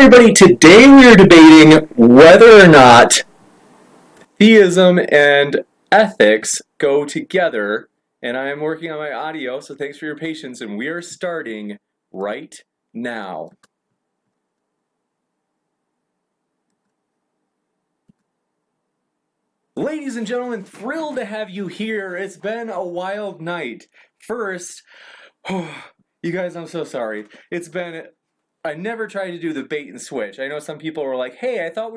everybody. Today we are debating whether or not theism and ethics go together. And I am working on my audio, so thanks for your patience. And we are starting right now. Ladies and gentlemen, thrilled to have you here. It's been a wild night. First, you guys, I'm so sorry. I never tried to do the bait and switch. I know some people were like, hey, I thought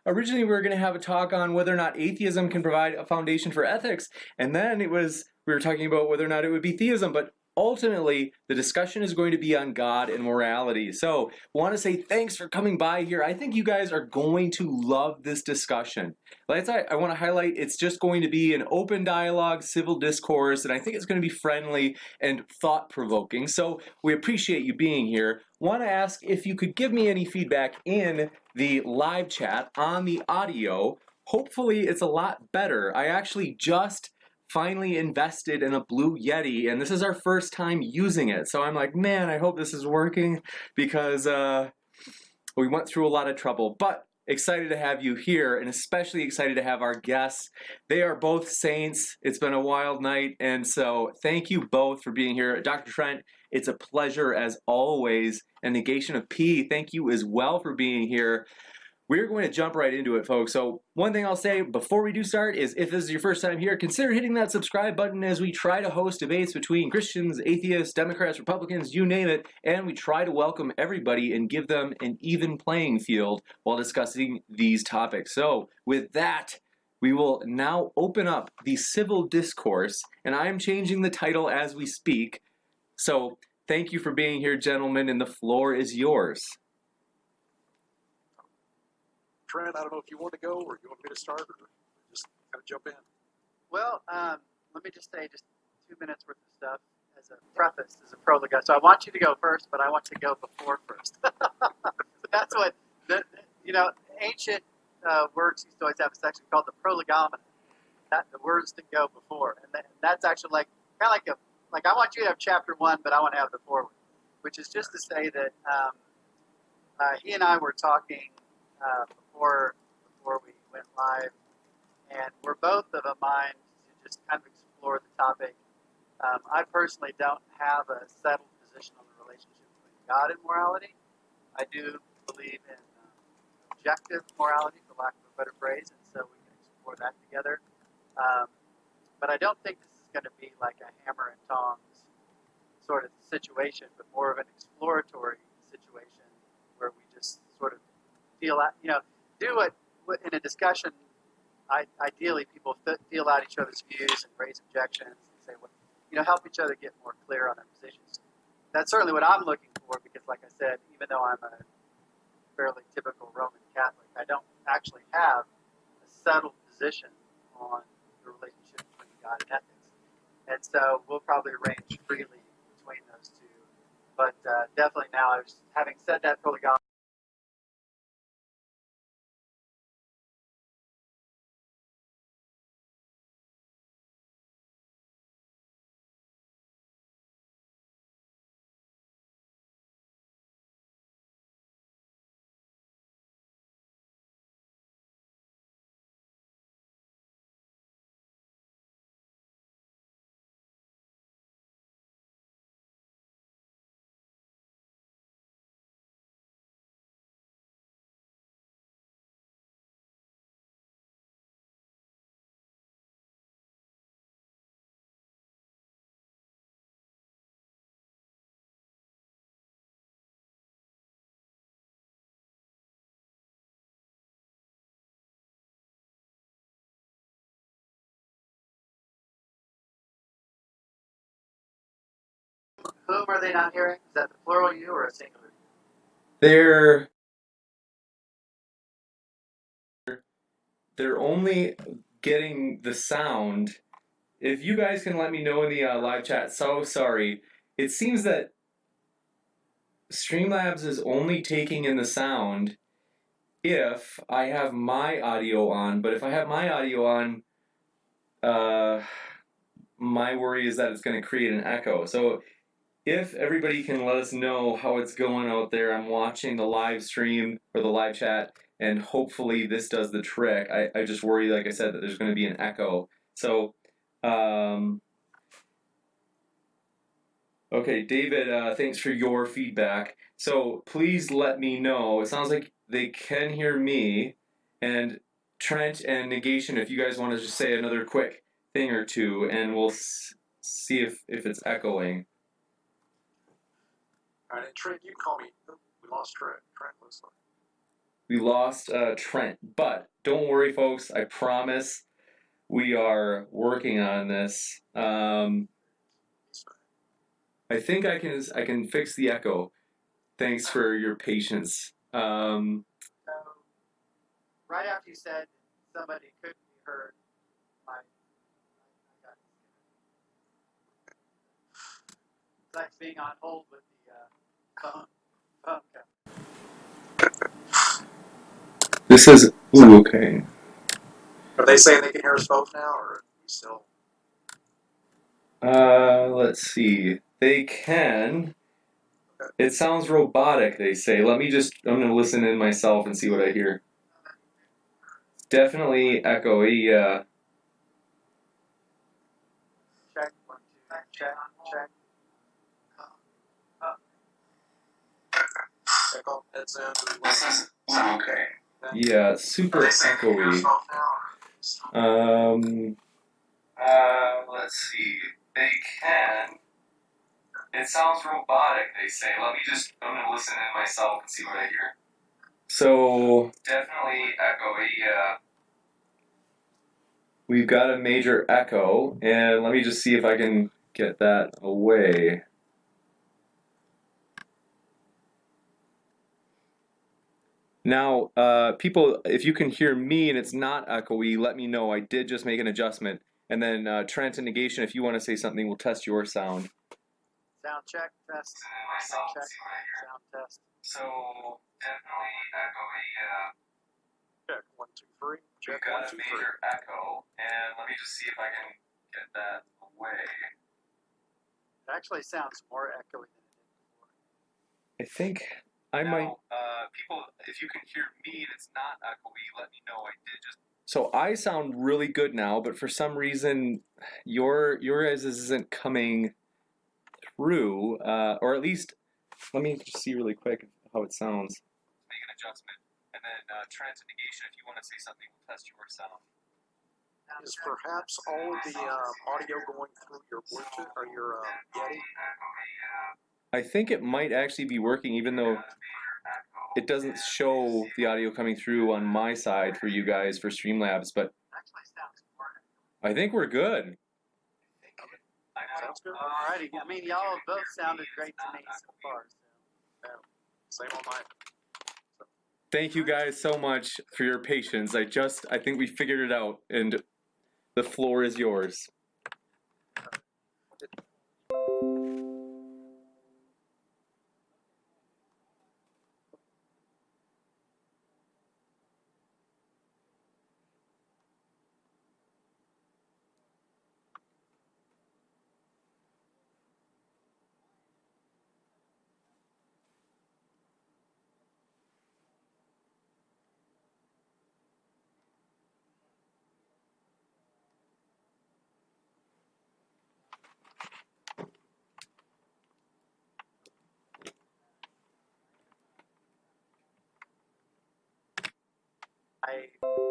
originally we were going to have a talk on whether or not atheism can provide a foundation for ethics. And then we were talking about whether or not it would be theism. But ultimately, the discussion is going to be on God and morality. So I want to say thanks for coming by here. I think you guys are going to love this discussion. Like I want to highlight, it's just going to be an open dialogue, civil discourse, and I think it's going to be friendly and thought-provoking. So we appreciate you being here. Want to ask if you could give me any feedback in the live chat on the audio. Hopefully it's a lot better. I actually just finally invested in a Blue Yeti, and this is our first time using it. So I'm like, man, I hope this is working because we went through a lot of trouble. But excited to have you here, and especially excited to have our guests. They are both saints. It's been a wild night, and so thank you both for being here. Dr. Trent, it's a pleasure as always. And Negation of P, thank you as well for being here. We're going to jump right into it, folks. So one thing I'll say before we do start is if this is your first time here, consider hitting that subscribe button as we try to host debates between Christians, atheists, Democrats, Republicans, you name it, and we try to welcome everybody and give them an even playing field while discussing these topics. So with that, we will now open up the civil discourse, and I am changing the title as we speak. So thank you for being here, gentlemen, and the floor is yours. Trent, I don't know if you want to go or you want me to start or just kind of jump in. Well, let me just say just 2 minutes worth of stuff as a preface, as a prologue. So I want you to go first, but I want to go before first. That's what, ancient words used to always have a section called the prolegomena. The words that go before. And that's actually kind of like I want you to have chapter 1, but I want to have the foreword, which is just to say that he and I were talking before we went live, and we're both of a mind to just kind of explore the topic. I personally don't have a settled position on the relationship between God and morality. I do believe in objective morality, for lack of a better phrase, and so we can explore that together. But I don't think this is going to be like a hammer and tongs sort of situation, but more of an exploratory situation where we just sort of feel out, do what in a discussion, ideally people feel out each other's views and raise objections and say, help each other get more clear on their positions. That's certainly what I'm looking for because, like I said, even though I'm a fairly typical Roman Catholic, I don't actually have a settled position on the relationship between God and ethics. And so we'll probably range freely between those two. But definitely now, having said that, prolegomena, whom are they not hearing? Is that the plural you or a singular you? They're only getting the sound. If you guys can let me know in the live chat, so sorry. It seems that Streamlabs is only taking in the sound if I have my audio on, but if I have my audio on, my worry is that it's going to create an echo. So if everybody can let us know how it's going out there, I'm watching the live stream or the live chat, and hopefully this does the trick. I just worry, like I said, that there's going to be an echo. So, okay, David, thanks for your feedback. So please let me know. It sounds like they can hear me, and Trent and Negation, if you guys want to just say another quick thing or two, and we'll see if it's echoing. All right, and Trent, you can call me. Oh, we lost Trent. Trent looks like. We lost Trent, but don't worry, folks. I promise we are working on this. I think I can fix the echo. Thanks for your patience. So, right after you said somebody could be heard, I got it's like being on hold with the phone company. This is okay. Are they saying they can hear us both now, or are we still? Let's see. They can. It sounds robotic, they say. I'm gonna listen in myself and see what I hear. Definitely echoey, yeah. Check, 1, 2, check. Check all heads in. This is okay. Yeah, super echoey. Let's see. They can. It sounds robotic, they say. I'm gonna listen in myself and see what I hear. So, definitely echoey, yeah. We've got a major echo, and let me just see if I can get that away. Now, people, if you can hear me and it's not echoey, let me know. I did just make an adjustment. And then Trent and Negation, if you want to say something, we'll test your sound. Sound check, test. Myself, Check, see what I hear. sound test. So, definitely echoey, yeah. Check 1, 2, 3. Check We've 1, got a 2, 3. major echo, and let me just see if I can get that away. It actually sounds more echoey than it did before. I think I might. People, if you can hear me and it's not echoey, let me know. I did just. So I sound really good now, but for some reason, your guys' isn't coming through, or at least, let me just see really quick how it sounds. Make an adjustment, and then Trent and Negation, if you want to say something, we'll test your sound. Is perhaps all of the audio going through your Bluetooth or your Yeti? I think it might actually be working, even though it doesn't show the audio coming through on my side for you guys for Streamlabs, but Actually sounds more I think we're good. Sounds good. Alrighty, I mean, y'all have both sounded great to me so far. Same on mine. Thank you guys so much for your patience. I think we figured it out, and the floor is yours.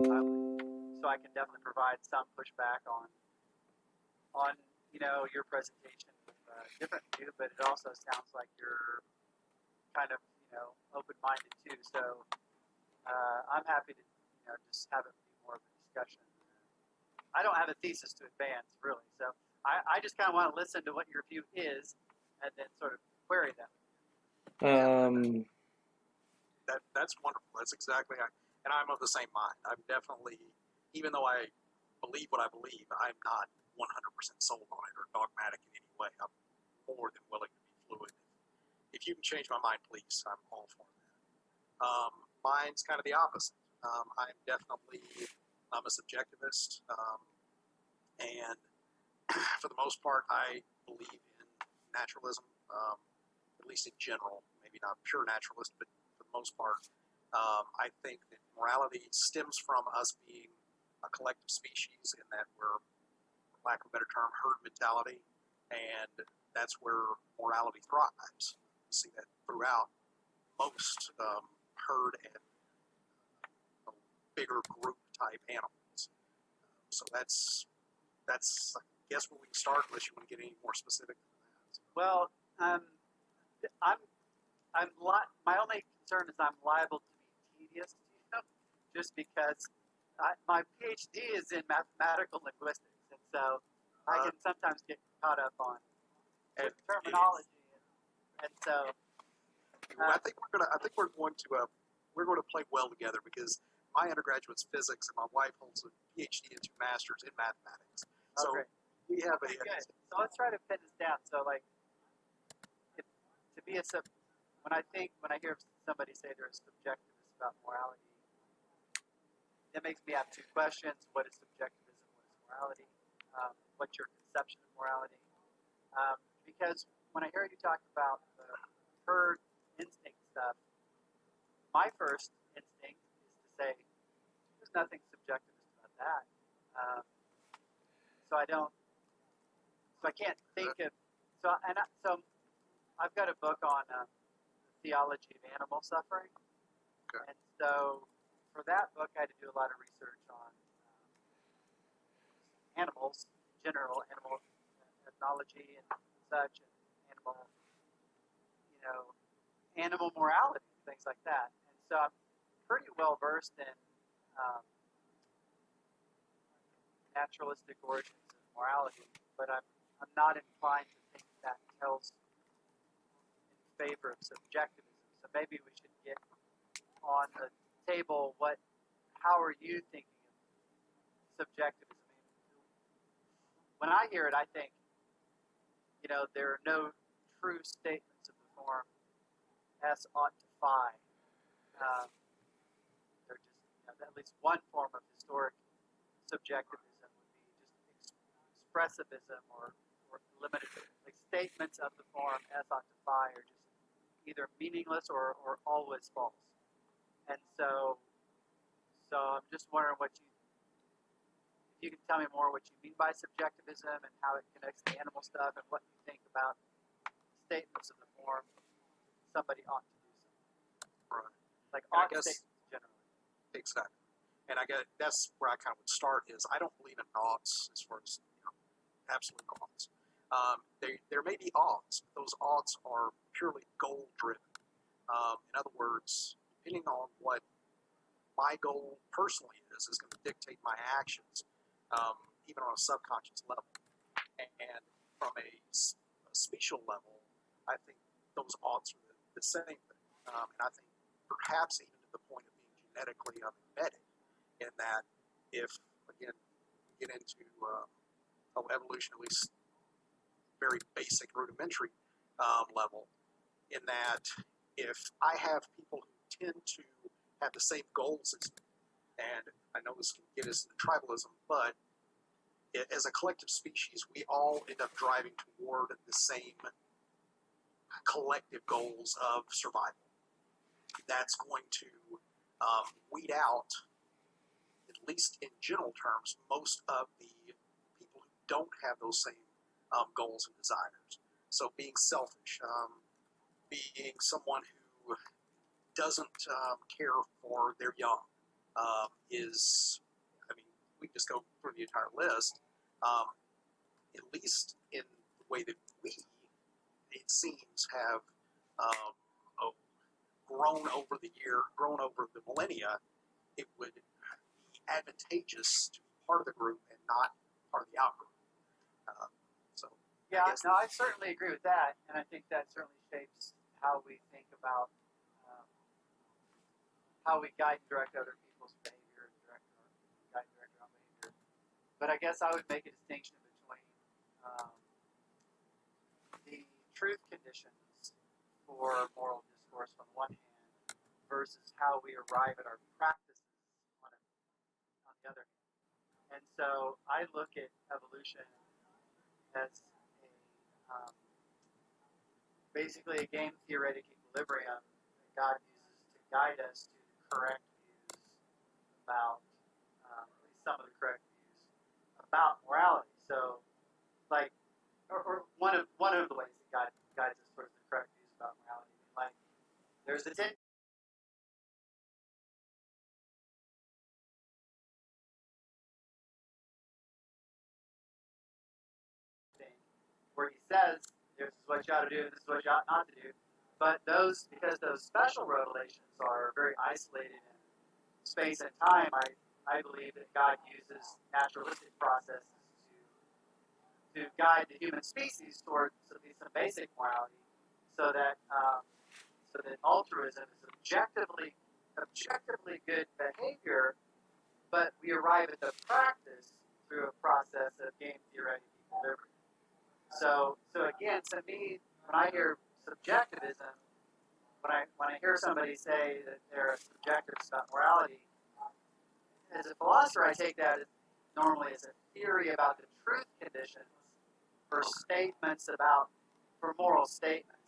So I can definitely provide some pushback on your presentation with a different view, but it also sounds like you're kind of open-minded too. So I'm happy to just have it be more of a discussion. I don't have a thesis to advance really, so I just kind of want to listen to what your view is and then sort of query that. That's wonderful. That's exactly, and I'm of the same mind. I'm definitely, even though I believe what I believe, I'm not 100% sold on it or dogmatic in any way. I'm more than willing to be fluid. If you can change my mind, please, I'm all for that. Mine's kind of the opposite. I'm a subjectivist, and for the most part, I believe in naturalism. at least in general, maybe not pure naturalist, but for the most part, I think that morality stems from us being a collective species, in that we're, for lack of a better term, herd mentality, and that's where morality thrives. You see that throughout most herd and bigger group type animals. So that's I guess where we can start, unless you want to get any more specific than that. Well, my only concern is I'm liable to be tedious, just because my PhD is in mathematical linguistics, and so I can sometimes get caught up on terminology, and so. I think we're going to play well together, because my undergraduate's physics and my wife holds a PhD and 2 masters in mathematics. So we have a. Good. So let's try to pin this down. So when I hear somebody say they're a subjectivist about morality, that makes me have 2 questions: what is subjectivism? What is morality? What's your conception of morality? Because when I hear you talk about the herd instinct stuff, my first instinct is to say there's nothing subjectivist about that. So I can't think of. So I've got a book on the theology of animal suffering, and so for that book I had to do a lot of research on animals in general, animal ethnology and such, and animal morality, things like that. And so I'm pretty well versed in naturalistic origins of morality, but I'm not inclined to think that tells in favor of subjectivism. So maybe we should get on the table how are you thinking of subjectivism? I mean, when I hear it, I think, there are no true statements of the form S ought to phi. They're just, at least one form of historic subjectivism would be just expressivism or limited, like statements of the form S ought to phi are just either meaningless or always false. And so I'm just wondering if you can tell me more what you mean by subjectivism and how it connects to animal stuff, and what you think about statements of the form somebody ought to do something. Right. Like ought statements generally. Exactly. And I guess that's where I kind of would start. Is I don't believe in oughts as far as absolute oughts. There may be oughts, but those oughts are purely goal driven. In other words, depending on what my goal personally is going to dictate my actions, even on a subconscious level. And from a special level, I think those oughts are the same thing. And I think perhaps even to the point of being genetically embedded, in that if, again, we get into evolution, at least very basic, rudimentary level, in that if I have people who tend to have the same goals as me, and I know this can get us into tribalism, but as a collective species, we all end up driving toward the same collective goals of survival. That's going to weed out, at least in general terms, most of the people who don't have those same goals and desires. So being selfish, being someone who doesn't care for their young is, we just go through the entire list, at least in the way that we, it seems, have grown over the millennia. It would be advantageous to be part of the group and not part of the outgroup. I certainly agree with that, and I think that certainly shapes how we think about how we guide and direct other people's behavior and guide and direct our own behavior. But I guess I would make a distinction between the truth conditions for moral discourse on one hand versus how we arrive at our practices on the other hand. And so I look at evolution as basically a game theoretic equilibrium that God uses to guide us to the correct views about, at least some of the correct views about morality. So, like, or one of the ways that God guides us towards the correct views about morality. Like, there's a tendency where he says, this is what you ought to do, this is what you ought not to do. But because those special revelations are very isolated in space and time, I believe that God uses naturalistic processes to guide the human species towards at least some basic morality, so that altruism is objectively good behavior, but we arrive at the practice through a process of game theoretic equilibrium. So again, to me, when I hear subjectivism, when I hear somebody say that they're a subjectivist about morality, as a philosopher, I take that normally as a theory about the truth conditions for moral statements,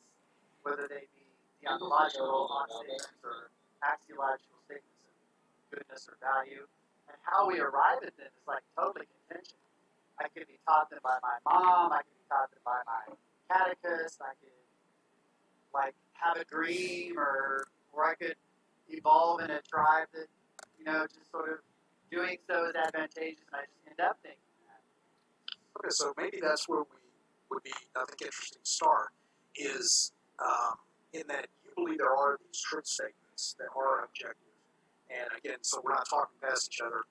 whether they be deontological statements or axiological statements of goodness or value, and how we arrive at them is like totally contingent. I could be taught them by my mom, I could be taught them by my catechist, I could like have a dream, or I could evolve in a tribe that, just sort of doing so is advantageous, and I just end up thinking that. Okay, so maybe that's where we would be, I think, interesting to start, is in that you believe there are these truth statements that are objective. And again, so we're not talking past each other.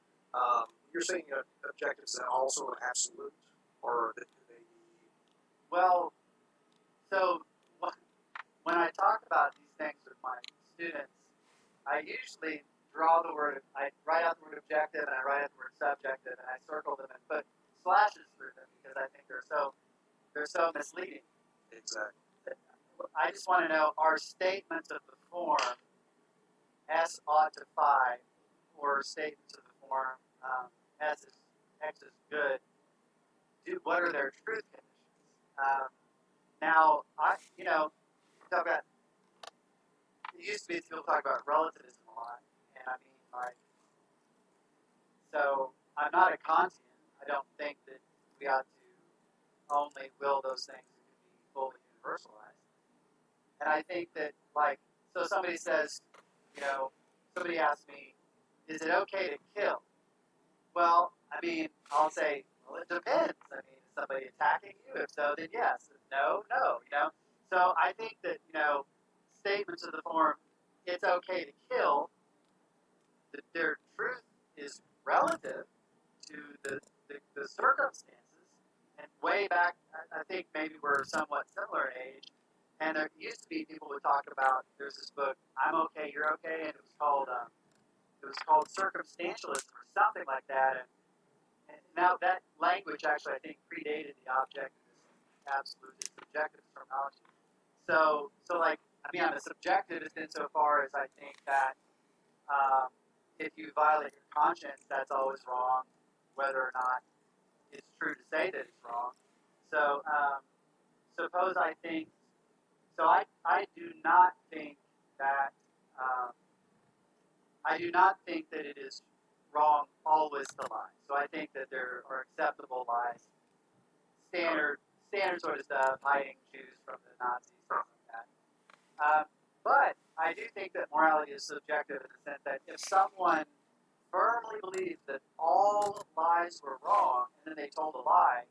You're saying objectives and also an absolute, or that they be... Well, so when I talk about these things with my students, I usually I write out the word objective, and I write out the word subjective, and I circle them and put slashes through them because I think they're so misleading. Exactly. I just want to know, are statements of the form S ought to phi, or statements of the form X is good, what are their truth conditions? Now, talk about, it used to be people talk about relativism a lot, and I mean, like, so I'm not a Kantian. I don't think that we ought to only will those things that can be fully universalized. And I think that, like, so somebody says, somebody asks me, is it okay to kill? Well, I mean, I'll say, well, it depends. I mean, is somebody attacking you? If so, then yes. If no, no, So I think that, statements of the form, it's okay to kill, that their truth is relative to the circumstances. And way back, I think maybe we're somewhat similar in age. And there used to be people who talk about, there's this book, I'm okay, you're okay, and it was called circumstantialism or something like that. And now that language actually, I think, predated the objectivist, absolutist, subjectivist terminology. So like, I mean, I'm a subjectivist insofar as I think that if you violate your conscience, that's always wrong, whether or not it's true to say that it's wrong. So suppose I think, so I do not think that it is wrong always to lie. So I think that there are acceptable lies, standard sort of stuff, hiding Jews from the Nazis, things like that. But I do think that morality is subjective in the sense that if someone firmly believes that all lies were wrong, and then they told a lie,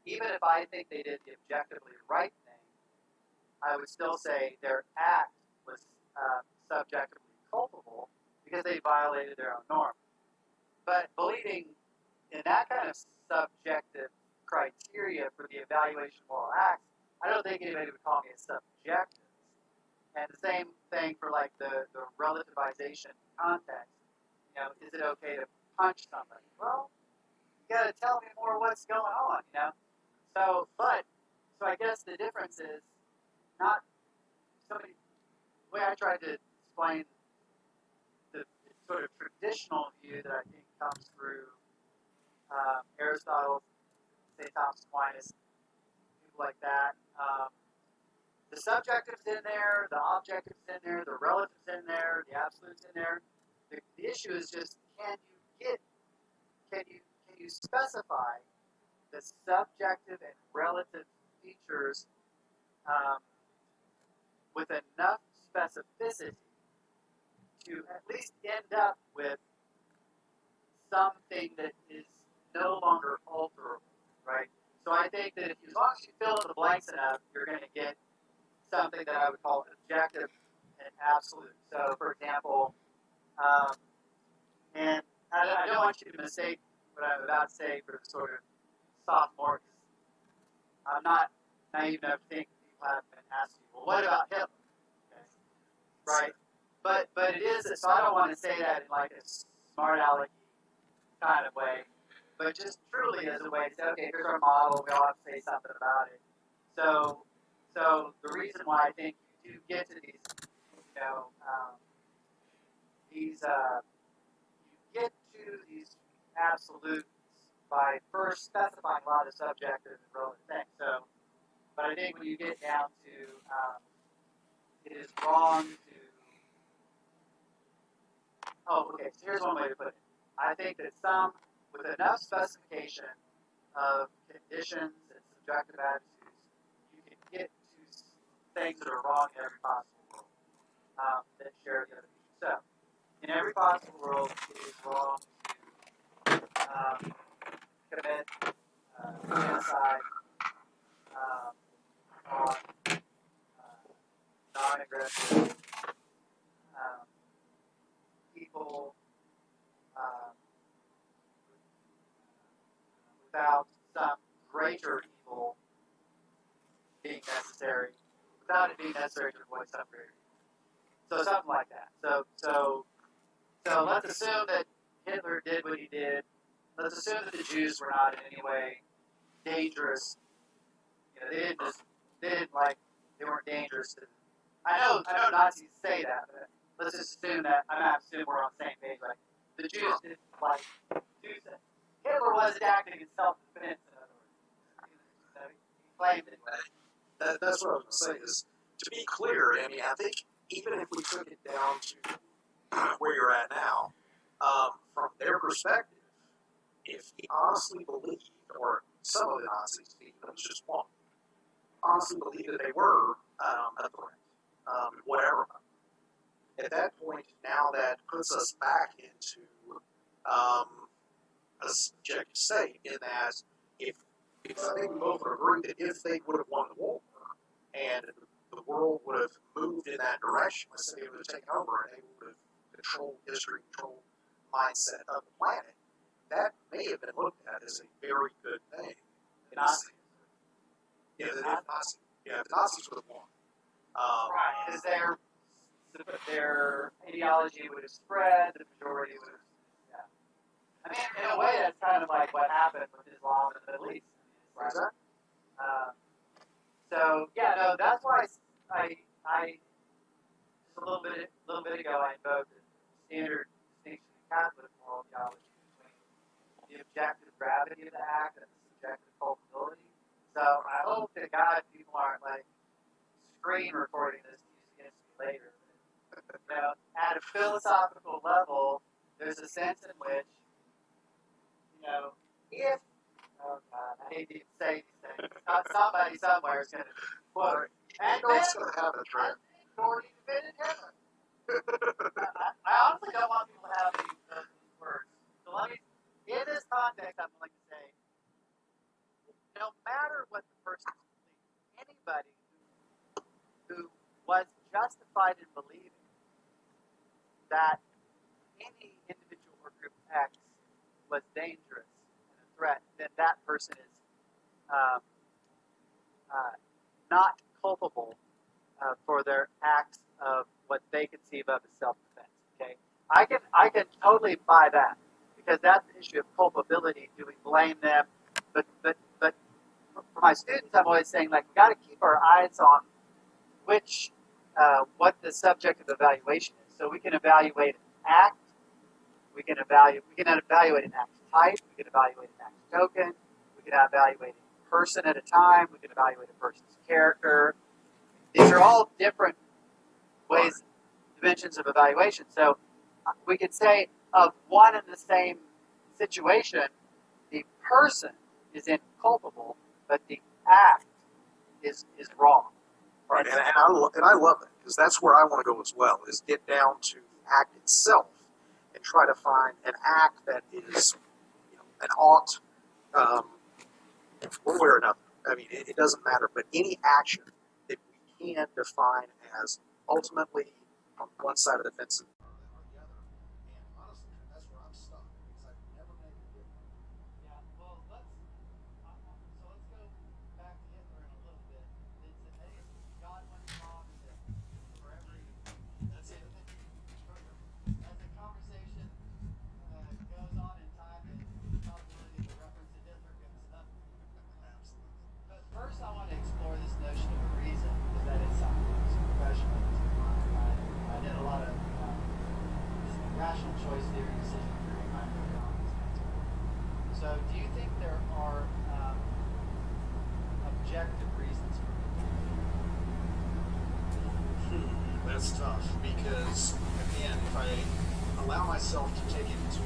even if I think they did the objectively right thing, I would still say their act was subjectively culpable because they violated their own norm. But believing in that kind of subjective criteria for the evaluation of moral acts, I don't think anybody would call me a subjectivist. And the same thing for like the relativization context. Is it okay to punch somebody? Well, you got to tell me more what's going on, So I guess the difference is not somebody. The way I tried to explain the sort of traditional view that I think comes through Aristotle, St. Thomas Aquinas, people like that, the subjective's in there, the objective's in there, the relative's in there, the absolute's in there. The issue is just can you specify the subjective and relative features with enough specificity to at least end up with something that is no longer alterable, right? So I think that as long as you fill in the blanks enough, you're going to get something that I would call objective and absolute. So, for example, and I don't want you to mistake what I'm about to say for sort of sophomore, because I'm not naive enough to think people have been asking, well, what about Hitler? Okay. Right? But it is, so I don't want to say that in like a smart alecky kind of way, but just truly as a way to say, okay, here's our model, we all have to say something about it. So the reason why I think you do get to these, you get to these absolutes by first specifying a lot of subjective and relative things. So, but I think when you get down to, it is wrong to, okay, so here's one way to put it. I think that with enough specification of conditions and subjective attitudes, you can get to things that are wrong in every possible world that share the other features. So, in every possible world, it is wrong to commit genocide on non-aggressive people without some greater evil being necessary, without it being necessary to avoid some greater evil. So something like that. So let's assume that Hitler did what he did. Let's assume that the Jews were not in any way dangerous. They weren't dangerous to. I know Nazis say that, but let's just assume that. I'm not assuming we're on the same page. Like the Jews didn't do that. Hitler wasn't acting in self-defense. In other words, he claimed it. That's what I was going to say. Is to be clear, I mean, I think even if we took it down to where you're at now, from their perspective, if he honestly believed, or some of the Nazis, even if it was just one, honestly believed that they were a threat, whatever. At that point, now that puts us back into a subjective state, in that because I think we both would agree that if they would have won the war and the world would have moved in that direction, let's say they would have taken over and they would have controlled history, controlled mindset of the planet, that may have been looked at as a very good thing. If the Nazis would have won. Right, because their ideology would have spread, the majority would have. I mean, in a way, that's kind of like what happened with Islam in the Middle East. Right? Exactly. That's why I just a little bit ago I invoked the standard distinction in Catholic moral theology between the objective gravity of the act and the subjective culpability. So I hope to God people aren't screen recording this to use against me later. But, at a philosophical level, there's a sense in which, if, oh God, I hate to say these things, somebody somewhere is going to quote, and What's going to happen, Trent? Dougherty defended Hitler. I honestly don't want people to have these words. So in this context, I'm going to say, no matter what the person's belief, anybody who was justified in believing that any individual or group X was dangerous and a threat, then that person is not culpable for their acts of what they conceive of as self-defense. Okay, I can totally buy that, because that's the issue of culpability. Do we blame them? But for my students, I'm always saying, we got to keep our eyes on what the subject of evaluation is. So we can evaluate an act, we can evaluate an act type, we can evaluate an act token, we can evaluate a person at a time, we can evaluate a person's character, These are all different ways, dimensions of evaluation. So we could say of one and the same situation, the person is inculpable, but the act is wrong. Right, and I love it, because that's where I want to go as well, is get down to the act itself and try to find an act that is, an ought, one way or another. I mean, it doesn't matter, but any action that we can define as ultimately on one side of the fence or the other. And honestly, that's where I'm stuck, because I've never made it good. Yeah, well, let's go back to Hitler in a little bit. God went wrong for every. That's it. As the conversation goes on in time, the probability of the reference to Hitler goes up. Absolutely. But first, I want to explore this notion of a reason, because that is something that's professional. I did a lot of rational choice theory, decision theory, mind economics. So, do you think there are objective reasons for it? That's tough, because again, if I allow myself to take it to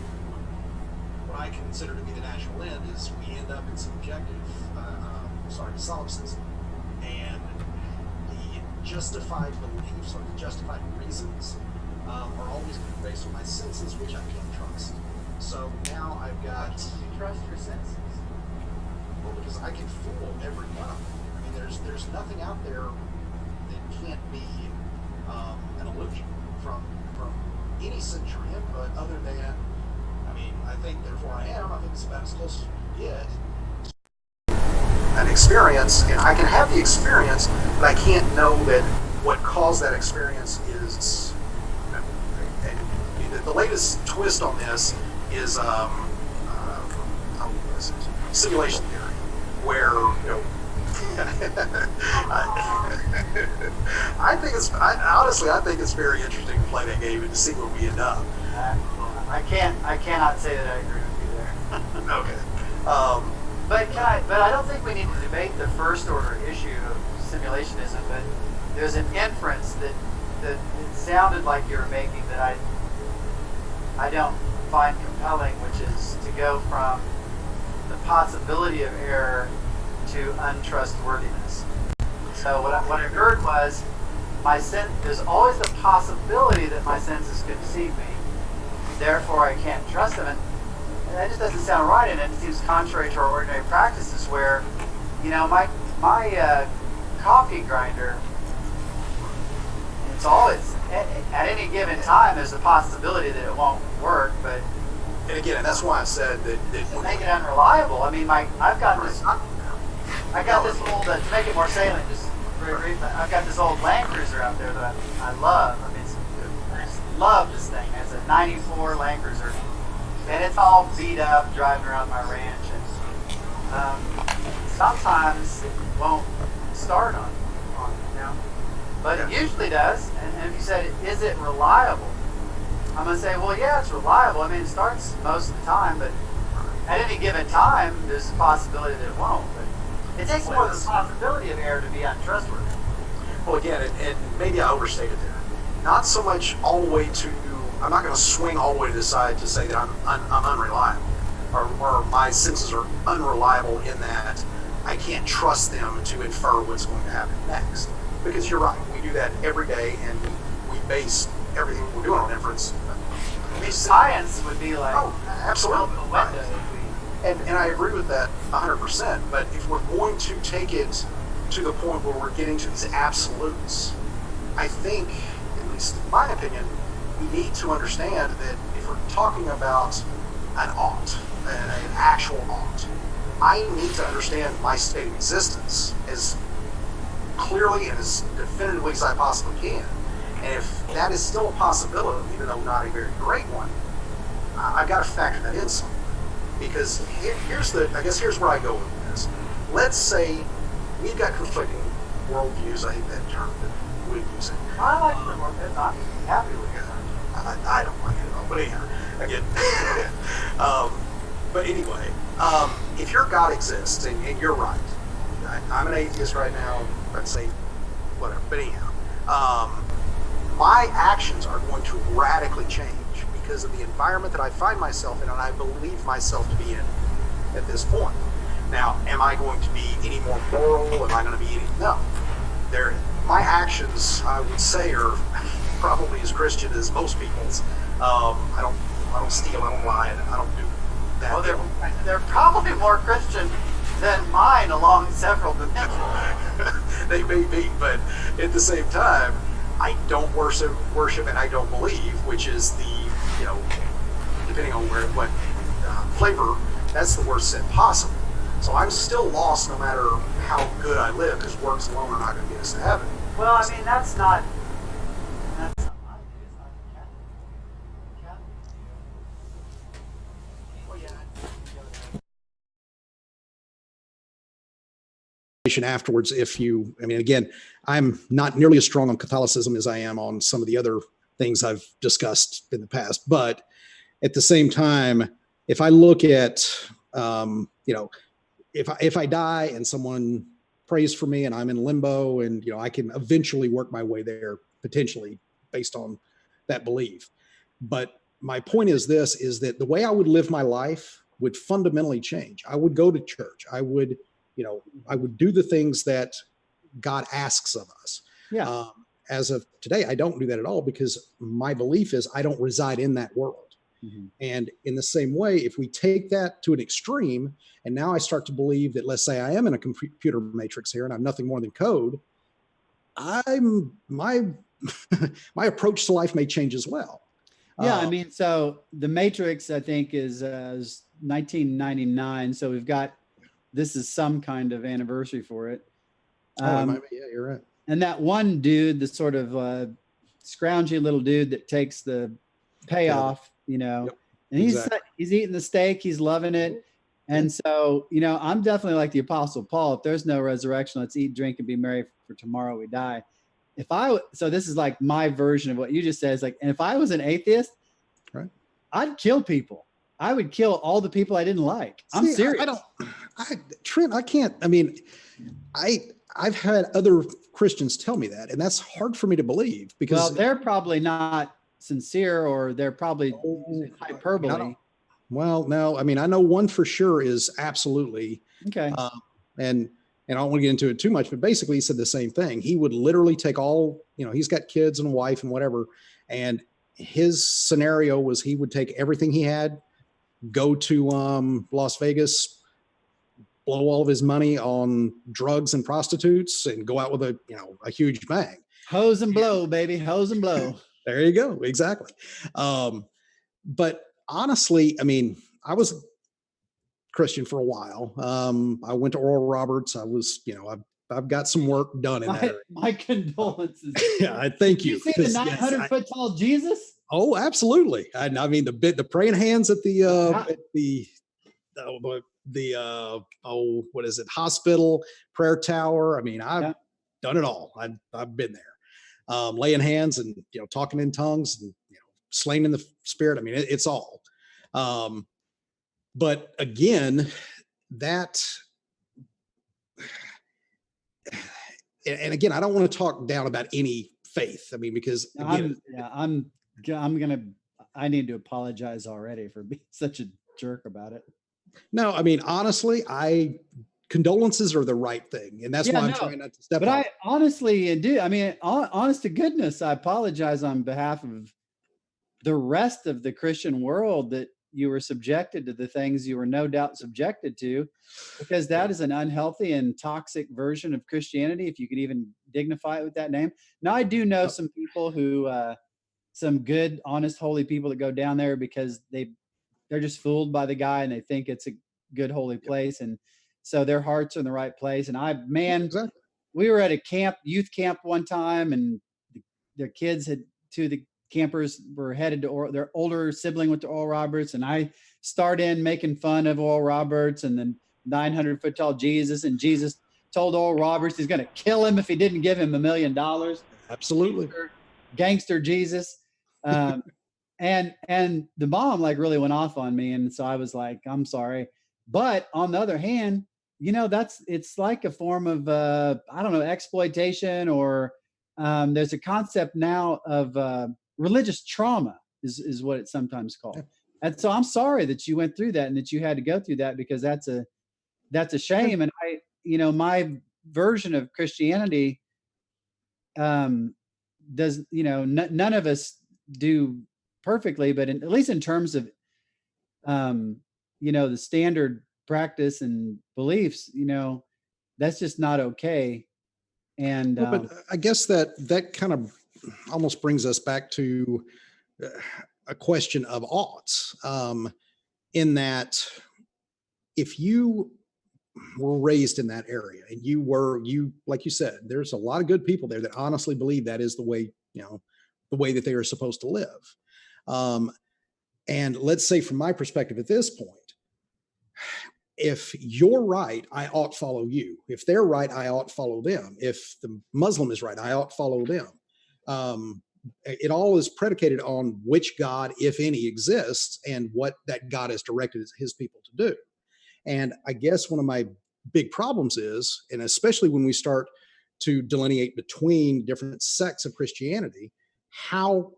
what I consider to be the natural end, is we end up in subjective, solipsism, and the justified beliefs or the justified reasons are always going to be based on my senses, which I can't trust. So now I've got. You trust your senses? Well, because I can fool every one of them. I mean, there's nothing out there that can't be an illusion from any sensory input other than, I mean, I think therefore I am. I think it's about as close as we get. An experience, and I can have the experience, but I can't know that what caused that experience is. And the latest twist on this is simulation theory, where I think it's very interesting to play that game and to see where we end up. I cannot say that I agree with you there. Okay. But I don't think we need to debate the first order issue of simulationism. But there's an inference that it sounded like you were making that I don't find compelling, which is to go from the possibility of error to untrustworthiness. So what occurred was there's always the possibility that my senses could deceive me. Therefore, I can't trust them. And that just doesn't sound right, and it seems contrary to our ordinary practices where, my coffee grinder, it's always, at any given time, there's a possibility that it won't work, but... And again, and that's why I said that to make it unreliable. I mean, I've got this old, to make it more salient, just very briefly, I've got this old Land Cruiser out there that I love. I mean, I just love this thing. It's a 94 Land Cruiser. And it's all beat up, driving around my ranch, and sometimes it won't start on but it usually does. And if you said, is it reliable? I'm going to say, well, yeah, it's reliable. I mean, it starts most of the time, but at any given time, there's a possibility that it won't. But it takes more than the possibility of error to be untrustworthy. Well, again, and maybe I overstated there. Not so much all the way to, I'm not going to swing all the way to the side to say that I'm unreliable, or my senses are unreliable in that I can't trust them to infer what's going to happen next. Because you're right, we do that every day, and we base everything we're doing on inference. I mean, science would be like, absolutely. Right. And I agree with that 100%, but if we're going to take it to the point where we're getting to these absolutes, I think, at least in my opinion, we need to understand that if we're talking about an ought, an actual ought, I need to understand my state of existence as clearly and as definitively as I possibly can. And if that is still a possibility, even though not a very great one, I've got to factor that in somewhere. Because here's where I go with this. Let's say we've got conflicting worldviews. I hate that term, but we use it. I like the work. I'm happy with it. I don't like it at all. But anyhow, again. But anyway, if your God exists, and you're right, I'm an atheist right now, I'd say whatever. But anyhow, my actions are going to radically change because of the environment that I find myself in and I believe myself to be in at this point. Now, am I going to be any more moral? Am I going to be any? No. My actions, I would say, are probably as Christian as most people's. I don't steal, I don't lie, I don't do that. Well, they're probably more Christian than mine along several dimensions. They may be, but at the same time, I don't worship and I don't believe, which is the, depending on what flavor, that's the worst sin possible. So I'm still lost no matter how good I live, because works alone are not going to get us to heaven. Well, I mean, that's not my view. It's not the Catholic view. Well, yeah. Afterwards, again, I'm not nearly as strong on Catholicism as I am on some of the other things I've discussed in the past. But at the same time, if I look at, if I die and someone prays for me and I'm in limbo and, I can eventually work my way there potentially based on that belief. But my point is that the way I would live my life would fundamentally change. I would go to church. I would do the things that God asks of us. Yeah. As of today, I don't do that at all because my belief is I don't reside in that world. Mm-hmm. And in the same way, if we take that to an extreme, and now I start to believe that, let's say I am in a computer matrix here and I'm nothing more than code, my approach to life may change as well. Yeah, so the Matrix, I think, is 1999. So this is some kind of anniversary for it. Yeah, you're right. And that one dude, the sort of scroungy little dude that takes the payoff, Yep, and exactly. he's eating the steak, he's loving it. And so, I'm definitely like the Apostle Paul. If there's no resurrection, let's eat, drink, and be merry, for tomorrow we die. So this is like my version of what you just said. It's like, and if I was an atheist, right, I'd kill people. I would kill all the people I didn't like. I'm serious. Trent, I can't. I've had other Christians tell me that, and that's hard for me to believe because they're probably not sincere, or they're probably hyperbole. Well, no, I know one for sure is absolutely okay. And I don't want to get into it too much, but basically he said the same thing. He would literally take all, he's got kids and a wife and whatever. And his scenario was he would take everything he had, go to Las Vegas, blow all of his money on drugs and prostitutes, and go out with a huge bang. Hose and blow, baby. Hose and blow. There you go. Exactly. But honestly, I was Christian for a while. I went to Oral Roberts. I was, I've got some work done in that area. My condolences. Yeah, I thank you. Did you see the 900-foot tall Jesus? Oh, absolutely. The praying hands at what is it? Hospital, prayer tower. I've done it all. I've been there, laying hands and, talking in tongues and, slain in the spirit. It's all. But again, that, and again, I don't want to talk down about any faith. Because again, I need to apologize already for being such a jerk about it. No, honestly, condolences are the right thing. And that's why I'm trying not to step on. I honestly do. Honest to goodness, I apologize on behalf of the rest of the Christian world that you were subjected to the things you were no doubt subjected to, because that is an unhealthy and toxic version of Christianity, if you could even dignify it with that name. Now, I do know some people who, some good, honest, holy people that go down there because they're just fooled by the guy and they think it's a good, holy place. And so their hearts are in the right place. And we were at a youth camp one time, and their kids the campers were headed to their older sibling went to Oral Roberts, and I start in making fun of Oral Roberts and the 900-foot tall Jesus, and Jesus told Oral Roberts he's going to kill him if he didn't give him $1 million. Absolutely. Gangster Jesus. And the mom really went off on me. And so I was like, I'm sorry. But on the other hand, it's like a form of I don't know, exploitation, or there's a concept now of religious trauma is what it's sometimes called. And so I'm sorry that you went through that and that you had to go through that, because that's a shame. And my version of Christianity does, none of us do perfectly, but at least in terms of the standard practice and beliefs, that's just not okay. And Well, but I guess that kind of almost brings us back to a question of oughts, in that if you were raised in that area and you like you said, there's a lot of good people there that honestly believe that is the way, the way that they are supposed to live. And let's say from my perspective at this point, if you're right, I ought follow you. If they're right, I ought follow them. If the Muslim is right, I ought follow them. It all is predicated on which God, if any, exists and what that God has directed his people to do. And I guess one of my big problems is, and especially when we start to delineate between different sects of Christianity, how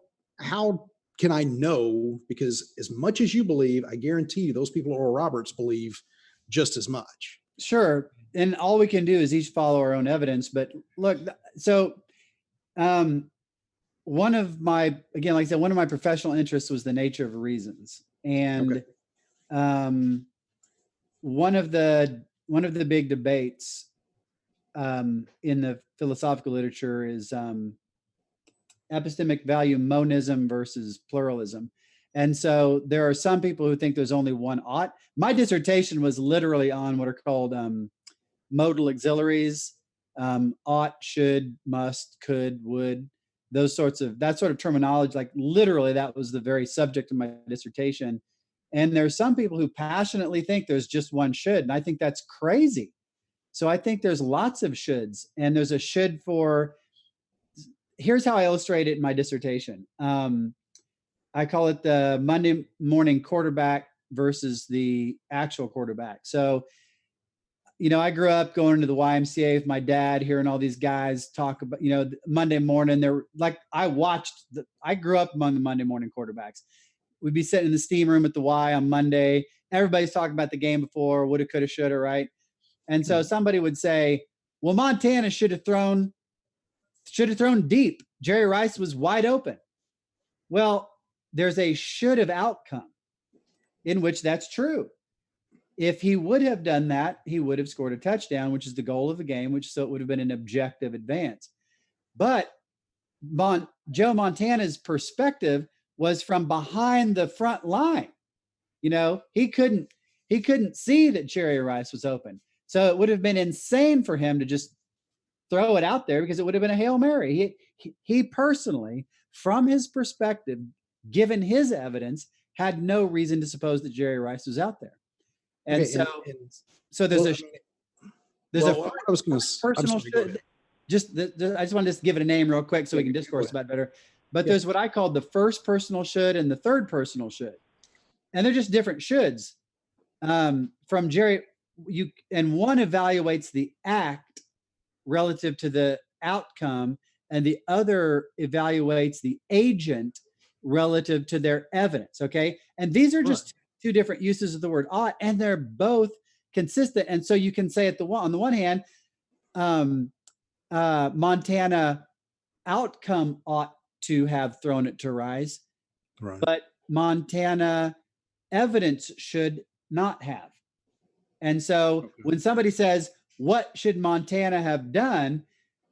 can I know? Because as much as you believe, I guarantee you those people at Oral Roberts believe just as much. sure. And all we can do is each follow our own evidence. But look, so one of my, again, like I said, one of my professional interests was the nature of reasons. And one of the big debates in the philosophical literature is epistemic value monism versus pluralism. And so there are some people who think there's only one ought. My dissertation was literally on what are called modal auxiliaries, ought, should, must, could, would, that sort of terminology. Like literally that was the very subject of my dissertation. And there's some people who passionately think there's just one should. And I think that's crazy. So I think there's lots of shoulds, and there's a should for, here's how I illustrate it in my dissertation. I call it the Monday morning quarterback versus the actual quarterback. So, I grew up going to the YMCA with my dad, hearing all these guys talk about, Monday morning. They're like, I grew up among the Monday morning quarterbacks. We'd be sitting in the steam room at the Y on Monday. Everybody's talking about the game before, woulda, coulda, shoulda, right? And so somebody would say, well, Montana should have thrown deep. Jerry Rice was wide open. Well, there's a should have outcome in which that's true. If he would have done that, he would have scored a touchdown, which is the goal of the game, so it would have been an objective advance. But Joe Montana's perspective was from behind the front line. He couldn't see that Jerry Rice was open. So it would have been insane for him to just throw it out there, because it would have been a Hail Mary. He personally, from his perspective, given his evidence, had no reason to suppose that Jerry Rice was out there. And so there's a personal should. I just want to just give it a name real quick so we can discourse about it better. But there's what I call the first personal should and the third personal should, and they're just different shoulds. From Jerry, and one evaluates the act relative to the outcome, and the other evaluates the agent relative to their evidence. Okay, and these are just two different uses of the word ought, and they're both consistent. And so you can say on the one hand, Montana outcome ought to have thrown it to Rice, but Montana evidence should not have. And so when somebody says, what should Montana have done?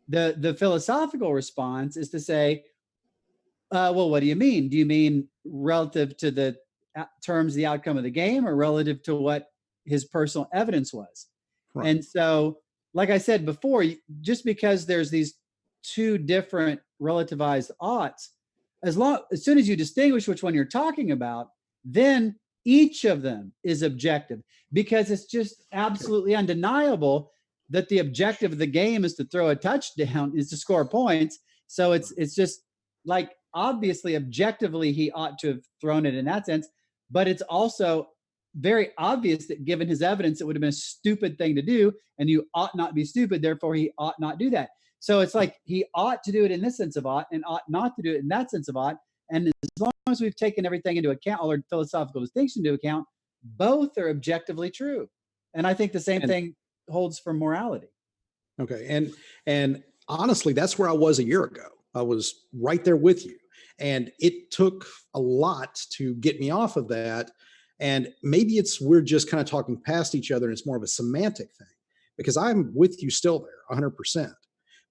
The philosophical response is to say, well, what do you mean? Do you mean relative to the terms, the outcome of the game, or relative to what his personal evidence was? Right. And so, like I said before, just because there's these two different relativized oughts, as soon as you distinguish which one you're talking about, then each of them is objective, because it's just absolutely undeniable that the objective of the game is to throw a touchdown, is to score points. So it's just like, obviously, objectively, he ought to have thrown it in that sense, but it's also very obvious that given his evidence, it would have been a stupid thing to do, and you ought not be stupid, therefore he ought not do that. So it's like he ought to do it in this sense of ought and ought not to do it in that sense of ought. And as long as we've taken everything into account, all our philosophical distinction into account, both are objectively true. And I think the same thing holds for morality. Okay. And honestly, that's where I was a year ago. I was right there with you. And it took a lot to get me off of that. And maybe we're just kind of talking past each other and it's more of a semantic thing, because I'm with you still there 100%.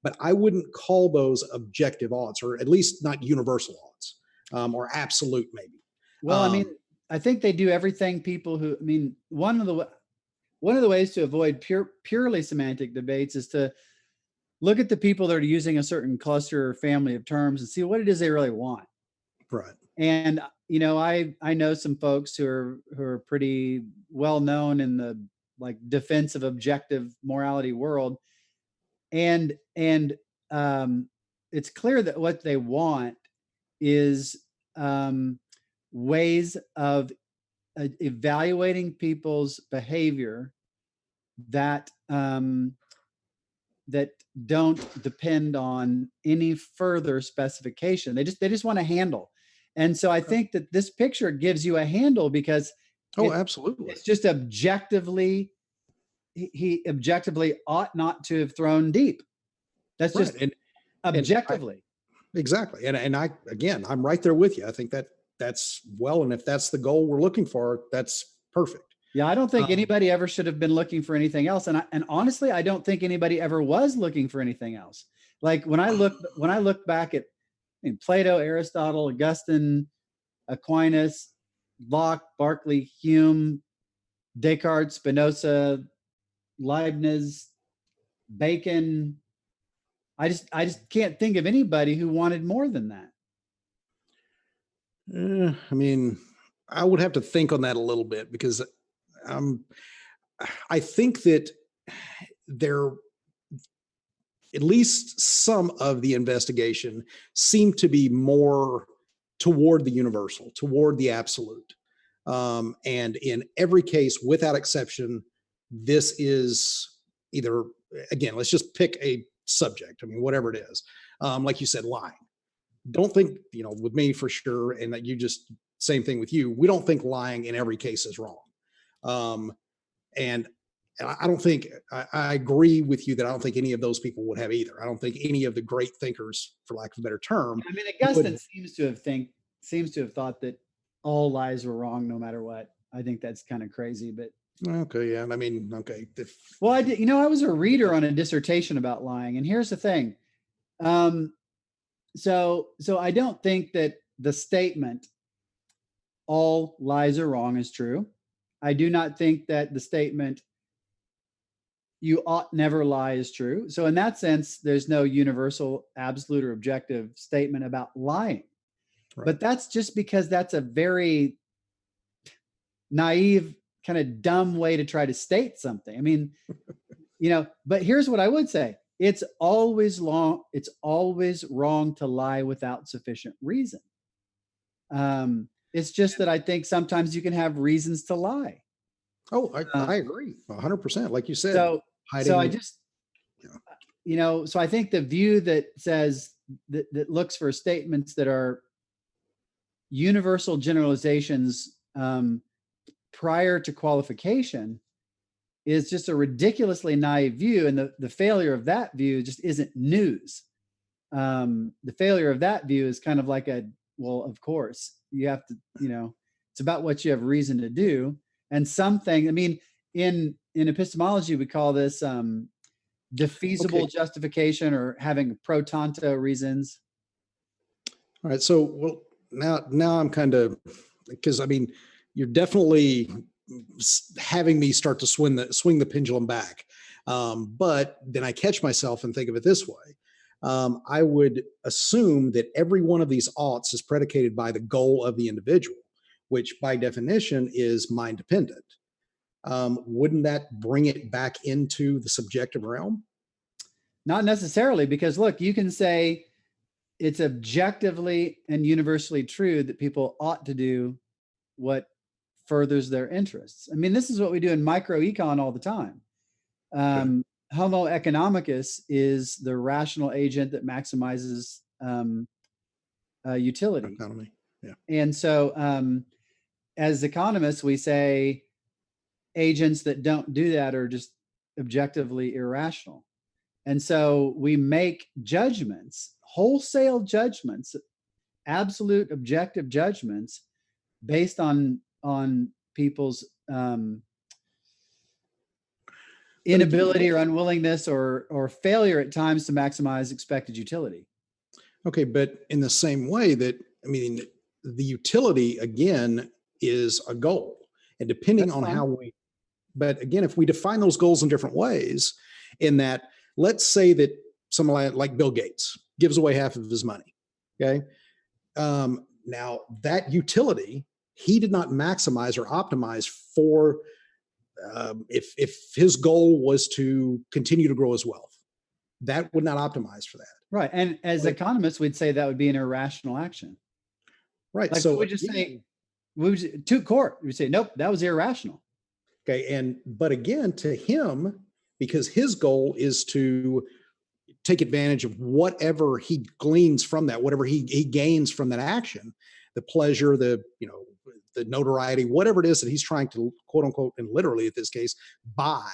But I wouldn't call those objective odds, or at least not universal odds, or absolute maybe. Well, I mean, I think they do everything people who, I mean, one of the ways to avoid purely semantic debates is to look at the people that are using a certain cluster or family of terms and see what it is they really want. Right. And I know some folks who are pretty well known in the like defense of objective morality world, and it's clear that what they want is ways of evaluating people's behavior that that don't depend on any further specification. They just want a handle. And so I think that this picture gives you a handle because absolutely. It's just objectively, he objectively ought not to have thrown deep. That's just objectively. Exactly. And I'm right there with you. I think that's and if that's the goal we're looking for, that's perfect. Yeah, I don't think anybody ever should have been looking for anything else. And honestly, I don't think anybody ever was looking for anything else. Like when I look back at Plato, Aristotle, Augustine, Aquinas, Locke, Berkeley, Hume, Descartes, Spinoza, Leibniz, Bacon, I just can't think of anybody who wanted more than that. I mean, I would have to think on that a little bit, because I think that there, at least some of the investigation seemed to be more toward the universal, toward the absolute. And in every case, without exception, this is either, again, let's just pick a subject. I mean, whatever it is, like you said, lying. Don't think, with me for sure. And that same thing with you. We don't think lying in every case is wrong. And I don't think, I agree with you that I don't think any of those people would have either. I don't think any of the great thinkers, for lack of a better term. I mean, Augustine seems to have thought that all lies were wrong no matter what. I think that's kind of crazy, but. Okay. Yeah. I mean, okay. Well, I did, I was a reader on a dissertation about lying, and here's the thing. So I don't think that the statement, all lies are wrong, is true. I do not think that the statement, you ought never lie, is true. So in that sense, there's no universal, absolute, or objective statement about lying. Right. But that's just because that's a very naive, kind of dumb way to try to state something. I mean, but here's what I would say. It's always wrong to lie without sufficient reason. It's just that I think sometimes you can have reasons to lie. Oh, I agree 100%. Like you said, so I think the view that says that looks for statements that are universal generalizations prior to qualification is just a ridiculously naive view. And the failure of that view just isn't news. The failure of that view is kind of like of course you have to, it's about what you have reason to do. And something, I mean, in epistemology, we call this defeasible justification, or having pro tanto reasons. All right. So, now I'm kind of, because I mean, you're definitely having me start to swing the pendulum back. But then I catch myself and think of it this way. I would assume that every one of these oughts is predicated by the goal of the individual, which by definition is mind dependent. Wouldn't that bring it back into the subjective realm? Not necessarily, because look, you can say it's objectively and universally true that people ought to do what furthers their interests. I mean, this is what we do in microecon all the time. Homo economicus is the rational agent that maximizes utility. Economy. Yeah. And so as economists, we say agents that don't do that are just objectively irrational. And so we make judgments, wholesale judgments, absolute objective judgments based on people's inability or unwillingness or failure at times to maximize expected utility. Okay, but in the same way that, I mean, the utility again is a goal, and depending That's on fine. how we, but again, if we define those goals in different ways, in that, let's say that someone like Bill Gates gives away half of his money. Okay. Now that utility, he did not maximize or optimize for, if his goal was to continue to grow his wealth, that would not optimize for that. Right. And as economists, we'd say that would be an irrational action. Right. Like So we would just say, we would to court, we'd say, nope, that was irrational. okay. But again, to him, because his goal is to take advantage of whatever he gleans from that, whatever he gains from that action, the pleasure, the notoriety, whatever it is that he's trying to, quote unquote, and literally at this case, buy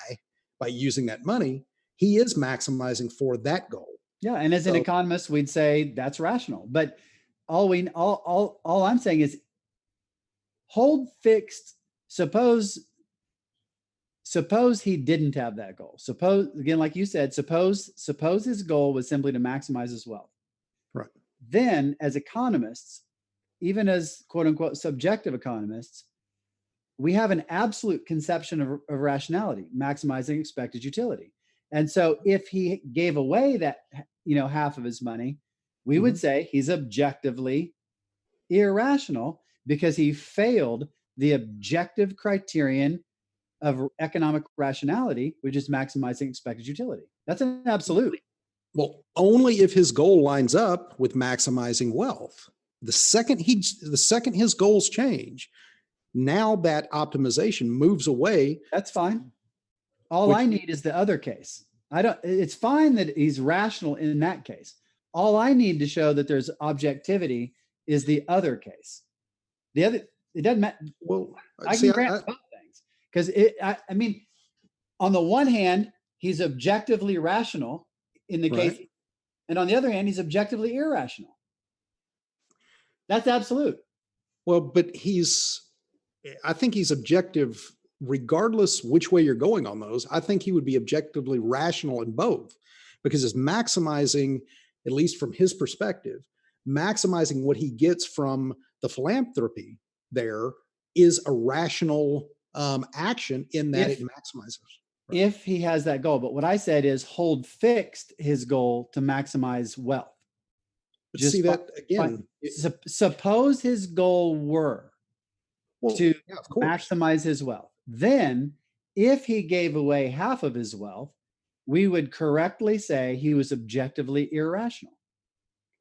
by using that money, he is maximizing for that goal. Yeah. And as an economist, we'd say that's rational. But all I'm saying is hold fixed. Suppose he didn't have that goal. Suppose, again, like you said, suppose his goal was simply to maximize his wealth. Right. Then as economists, even as quote unquote subjective economists, we have an absolute conception of rationality, maximizing expected utility. And so if he gave away that, half of his money, we would say he's objectively irrational because he failed the objective criterion of economic rationality, which is maximizing expected utility. That's an absolute. Well, only if his goal lines up with maximizing wealth. The second his goals change, now that optimization moves away. That's fine. All I need is the other case. It's fine that he's rational in that case. All I need to show that there's objectivity is the other case. It doesn't matter. Well, I can grant both things because I mean, on the one hand, he's objectively rational in the case, and on the other hand, he's objectively irrational. That's absolute. Well, but I think he's objective regardless which way you're going on those. I think he would be objectively rational in both, because it's maximizing, at least from his perspective, maximizing what he gets from the philanthropy there is a rational action in that it maximizes. Right. If he has that goal. But what I said is hold fixed his goal to maximize wealth. But just see that again. Suppose his goal were to maximize his wealth. Then if he gave away half of his wealth, we would correctly say he was objectively irrational.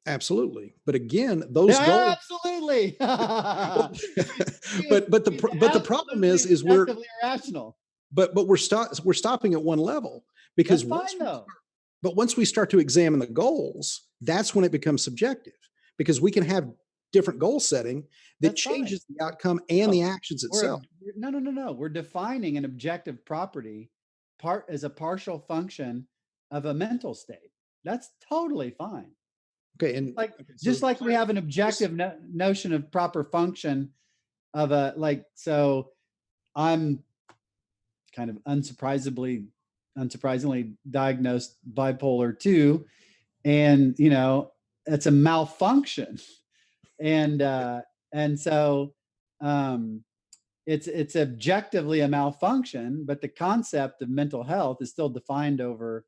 Absolutely. But again, those goals. Absolutely. but the problem is we're irrational. But we're stopping at one level, because once we start to examine the goals, that's when it becomes subjective, because we can have different goal setting that changes the outcome and the actions itself. No. We're defining an objective property as a partial function of a mental state. That's totally fine. Okay. And just like we have an objective notion of proper function of so I'm kind of unsurprisingly diagnosed bipolar 2, and it's a malfunction, and so it's objectively a malfunction, but the concept of mental health is still defined over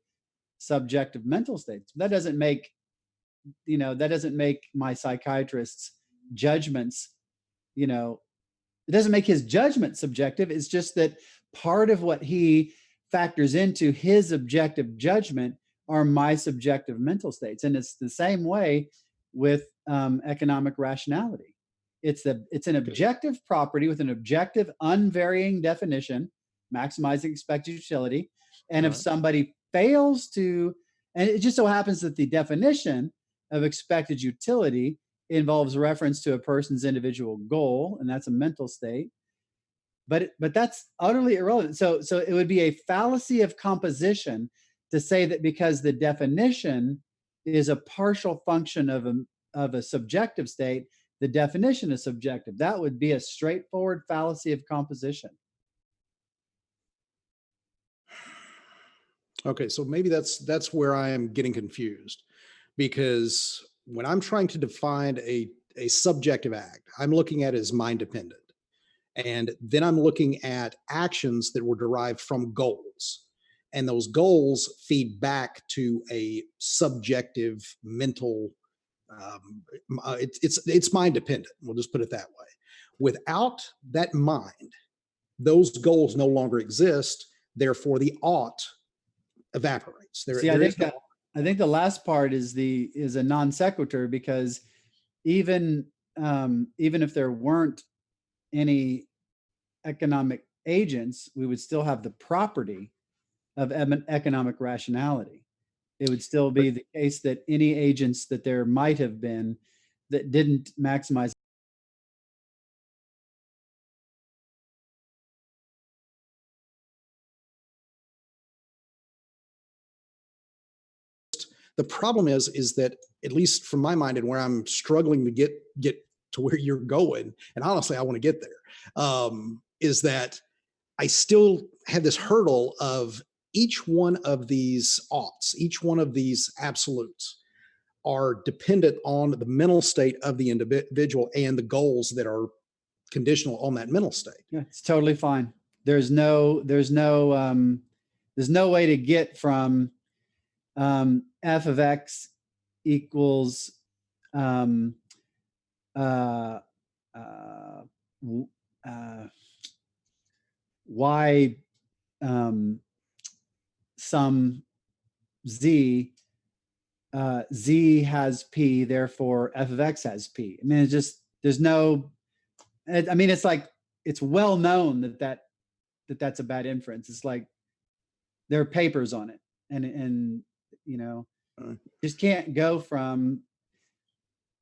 subjective mental states. That doesn't make my psychiatrist's judgments, it doesn't make his judgment subjective. It's just that part of what he factors into his objective judgment are my subjective mental states. And it's the same way with economic rationality. It's an objective property with an objective unvarying definition, maximizing expected utility. And if somebody fails to, and it just so happens that the definition of expected utility involves reference to a person's individual goal, and that's a mental state. But that's utterly irrelevant. So it would be a fallacy of composition to say that because the definition is a partial function of a subjective state, the definition is subjective. That would be a straightforward fallacy of composition. Okay, so maybe that's where I am getting confused, because when I'm trying to define a subjective act, I'm looking at it as mind dependent. And then I'm looking at actions that were derived from goals. And those goals feed back to a subjective mental, it's mind dependent. We'll just put it that way. Without that mind, those goals no longer exist. Therefore, the ought evaporates. See, I think the last part is a non sequitur, because even if there weren't any economic agents, we would still have the property of economic rationality. It would still be the case that any agents that there might have been that didn't maximize. The problem is that, at least from my mind and where I'm struggling to get to where you're going, and honestly, I want to get there, is that I still have this hurdle of each one of these oughts, each one of these absolutes are dependent on the mental state of the individual and the goals that are conditional on that mental state. Yeah, it's totally fine. There's no way to get from f of x equals y some z, z has p, therefore f of x has p. I mean, it's just, there's no, I mean, it's like, it's well known that's a bad inference. It's like there are papers on it, and just can't go from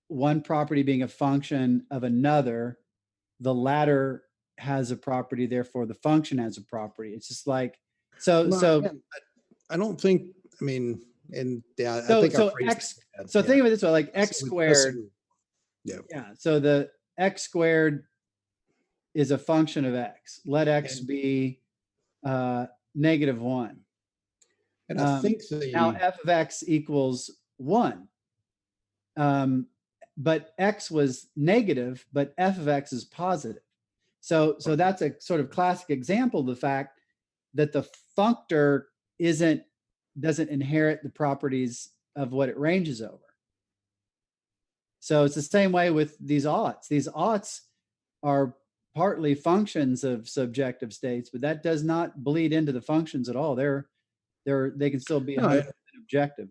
one property being a function of another. The latter has a property, therefore the function has a property. It's just like, I don't think, I mean, and yeah, so, I think so x, so think of it this way, like x squared. Yeah. So the x squared is a function of x. Let x be -1. And I think now f of x equals 1. But x was negative, but f of x is positive. So that's a sort of classic example of the fact that the functor doesn't inherit the properties of what it ranges over. So it's the same way with these oughts. These oughts are partly functions of subjective states, but that does not bleed into the functions at all. They can still be objective.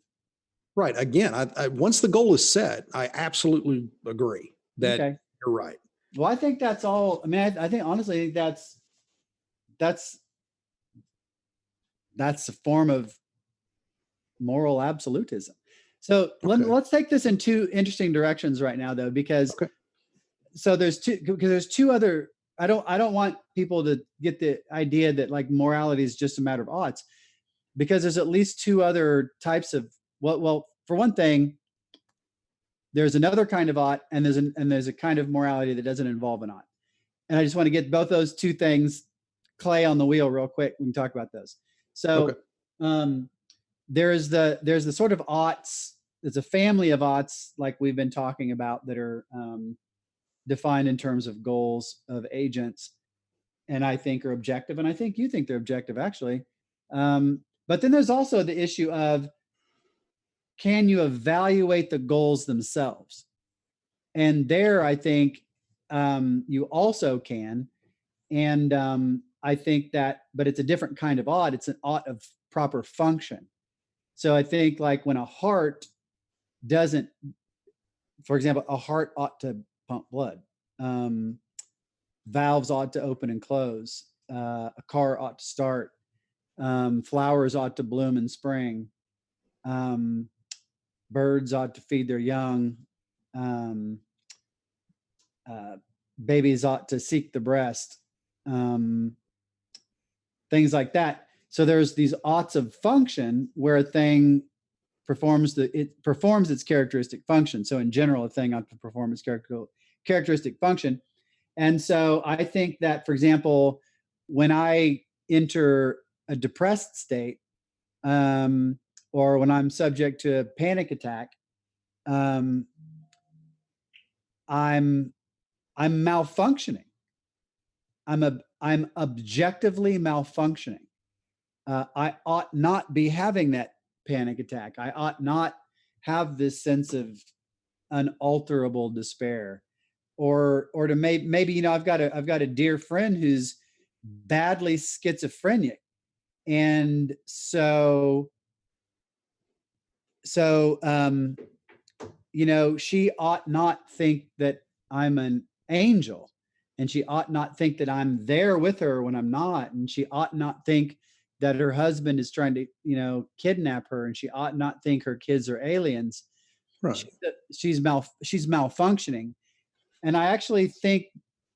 Right. Again, I once the goal is set, I absolutely agree that you're right. Well, I think that's all. I mean, I think honestly, that's a form of moral absolutism. So let's take this in two interesting directions right now, though, because so there's two other. I don't want people to get the idea that like morality is just a matter of oughts, because there's at least two other types of, well, for one thing, there's another kind of ought, and there's a kind of morality that doesn't involve an ought. And I just want to get both those two things, clay on the wheel, real quick. We can talk about those. So there's the sort of oughts. There's a family of oughts, like we've been talking about, that are defined in terms of goals of agents, and I think are objective, and I think you think they're objective, actually. But then there's also the issue of, can you evaluate the goals themselves? And there, I think you also can. And I think that, but it's a different kind of ought. It's an ought of proper function. So I think, like, when a heart doesn't, for example, a heart ought to pump blood. Valves ought to open and close. A car ought to start. Flowers ought to bloom in spring. Birds ought to feed their young. Babies ought to seek the breast. Things like that. So there's these oughts of function where a thing performs its characteristic function. So in general, a thing ought to perform its characteristic function. And so I think that, for example, when I enter a depressed state, or when I'm subject to a panic attack, I'm malfunctioning. I'm objectively malfunctioning. I ought not be having that panic attack. I ought not have this sense of unalterable despair, or to maybe I've got a dear friend who's badly schizophrenic, and so she ought not think that I'm an angel, and she ought not think that I'm there with her when I'm not, and she ought not think that her husband is trying to kidnap her, and she ought not think her kids are aliens. Right. She's malfunctioning. And I actually think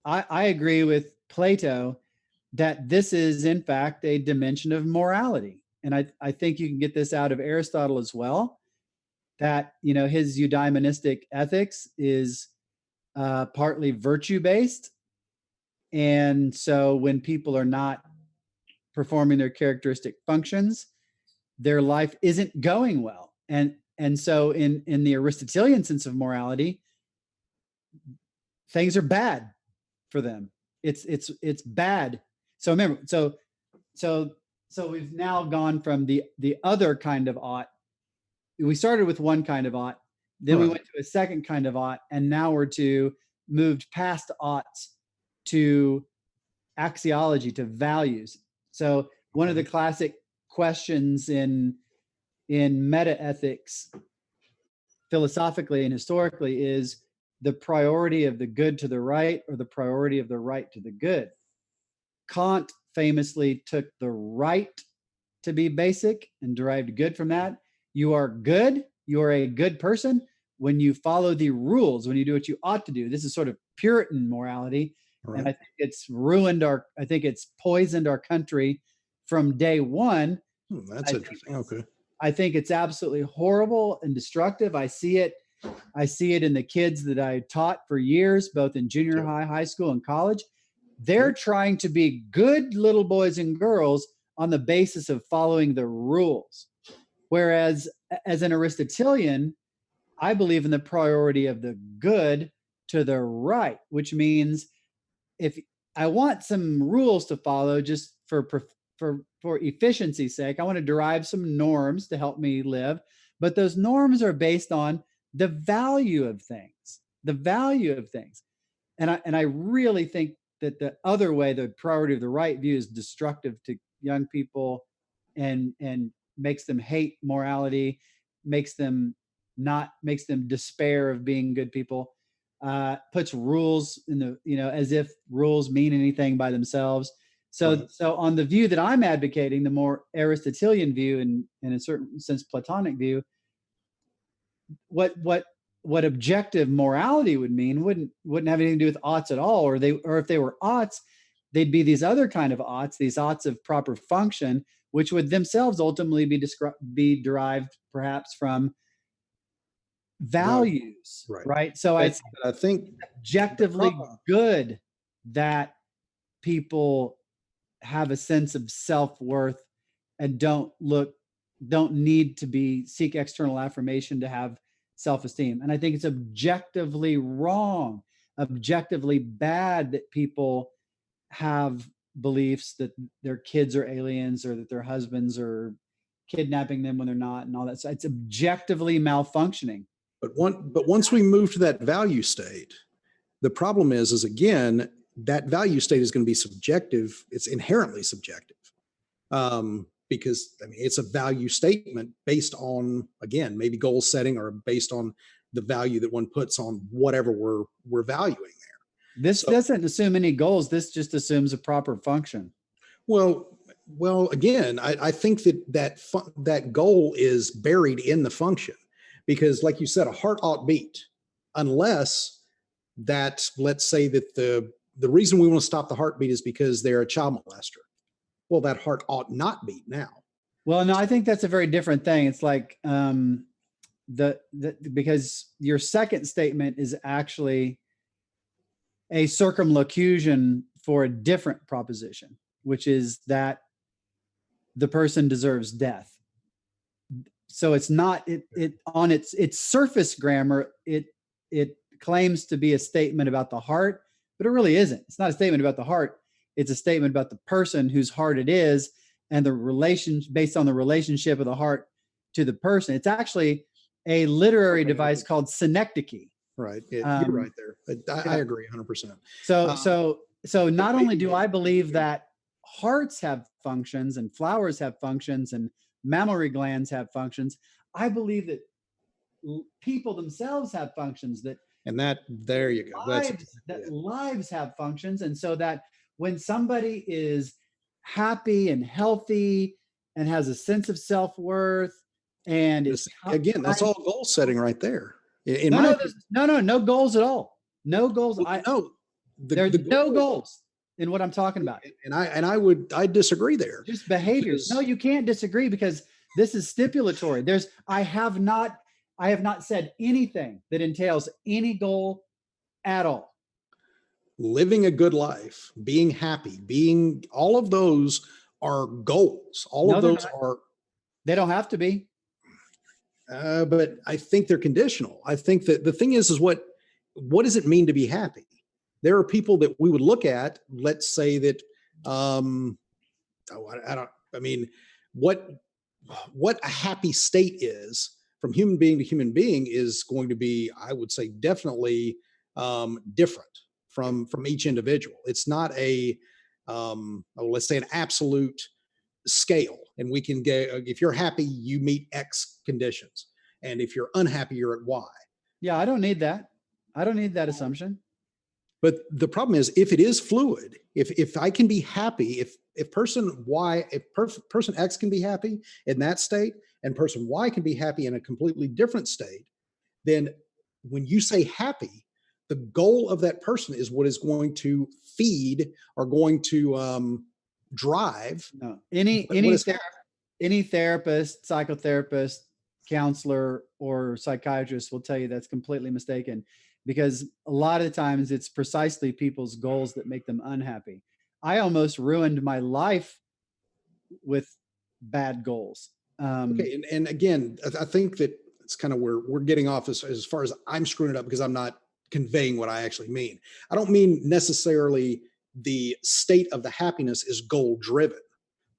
I agree with Plato that this is in fact a dimension of morality. And I think you can get this out of Aristotle as well, that his eudaimonistic ethics is partly virtue based. And so when people are not performing their characteristic functions, their life isn't going well. And so in the Aristotelian sense of morality, things are bad for them. It's bad. So remember, so we've now gone from the other kind of ought. We started with one kind of ought, then we went to a second kind of ought, and now we're moved past oughts to axiology, to values. So one of the classic questions in metaethics, philosophically and historically, is the priority of the good to the right or the priority of the right to the good. Kant famously took the right to be basic and derived good from that. You are good, you are a good person when you follow the rules, when you do what you ought to do. This is sort of Puritan morality. Right. And I think it's poisoned our country from day one. That's interesting. Okay. I think it's absolutely horrible and destructive. I see it in the kids that I taught for years, both in junior high, high school, and college. They're trying to be good little boys and girls on the basis of following the rules. Whereas as an Aristotelian, I believe in the priority of the good to the right, which means if I want some rules to follow just for efficiency's sake, I want to derive some norms to help me live, but those norms are based on the value of things. And I really think that the other way, the priority of the right view, is destructive to young people and makes them hate morality, makes them despair of being good people, puts rules in the, as if rules mean anything by themselves. So on the view that I'm advocating, the more Aristotelian view and in a certain sense Platonic view, what objective morality would mean wouldn't have anything to do with oughts at all, or if they were oughts, they'd be these other kind of oughts, these oughts of proper function, which would themselves ultimately be derived perhaps from values, right? So I think objectively good that people have a sense of self-worth and don't need to seek external affirmation to have self-esteem. And I think it's objectively wrong, objectively bad that people have beliefs that their kids are aliens or that their husbands are kidnapping them when they're not, and all that. So it's objectively malfunctioning. But once we move to that value state, the problem is again, that value state is going to be subjective. It's inherently subjective. Because it's a value statement based on, again, maybe goal setting or based on the value that one puts on whatever we're valuing there. This doesn't assume any goals. This just assumes a proper function. Well, again, I think that goal is buried in the function, because, like you said, a heart ought beat, unless let's say that the reason we want to stop the heartbeat is because they're a child molester. Well, that heart ought not beat now. Well, no, I think that's a very different thing. It's like because your second statement is actually a circumlocution for a different proposition, which is that the person deserves death. So it's not it on its surface grammar, it claims to be a statement about the heart, but it really isn't. It's not a statement about the heart. It's a statement about the person whose heart it is, and the relation based on the relationship of the heart to the person. It's actually a literary device called synecdoche. Right. You're right there. I agree 100%. So not only do I believe that hearts have functions and flowers have functions and mammary glands have functions, I believe that people themselves have functions, there you go. Lives have functions. And so that when somebody is happy and healthy and has a sense of self-worth and again, that's all goal setting right there. No goals at all. No goals. There's no goals in what I'm talking about. And I disagree there. Just behaviors. No, you can't disagree, because this is stipulatory. I have not said anything that entails any goal at all. Living a good life, being happy, all of those are goals. They don't have to be. But I think they're conditional. I think that the thing is what does it mean to be happy? There are people that we would look at, let's say that, what a happy state is from human being to human being is going to be, I would say, definitely different from each individual. It's not let's say an absolute scale, and we can get, if you're happy, you meet X conditions, and if you're unhappy, you're at Y. Yeah, I don't need that. I don't need that assumption. But the problem is, if it is fluid, if I can be happy, if person Y, person X can be happy in that state, and person Y can be happy in a completely different state, then when you say happy, the goal of that person is what is going to feed or going to drive. No, any therapist, psychotherapist, counselor, or psychiatrist will tell you that's completely mistaken, because a lot of times it's precisely people's goals that make them unhappy. I almost ruined my life with bad goals. Okay, and again, I think that it's kind of where we're getting off as far as I'm screwing it up, because I'm not conveying what I actually mean. I don't mean necessarily the state of the happiness is goal driven.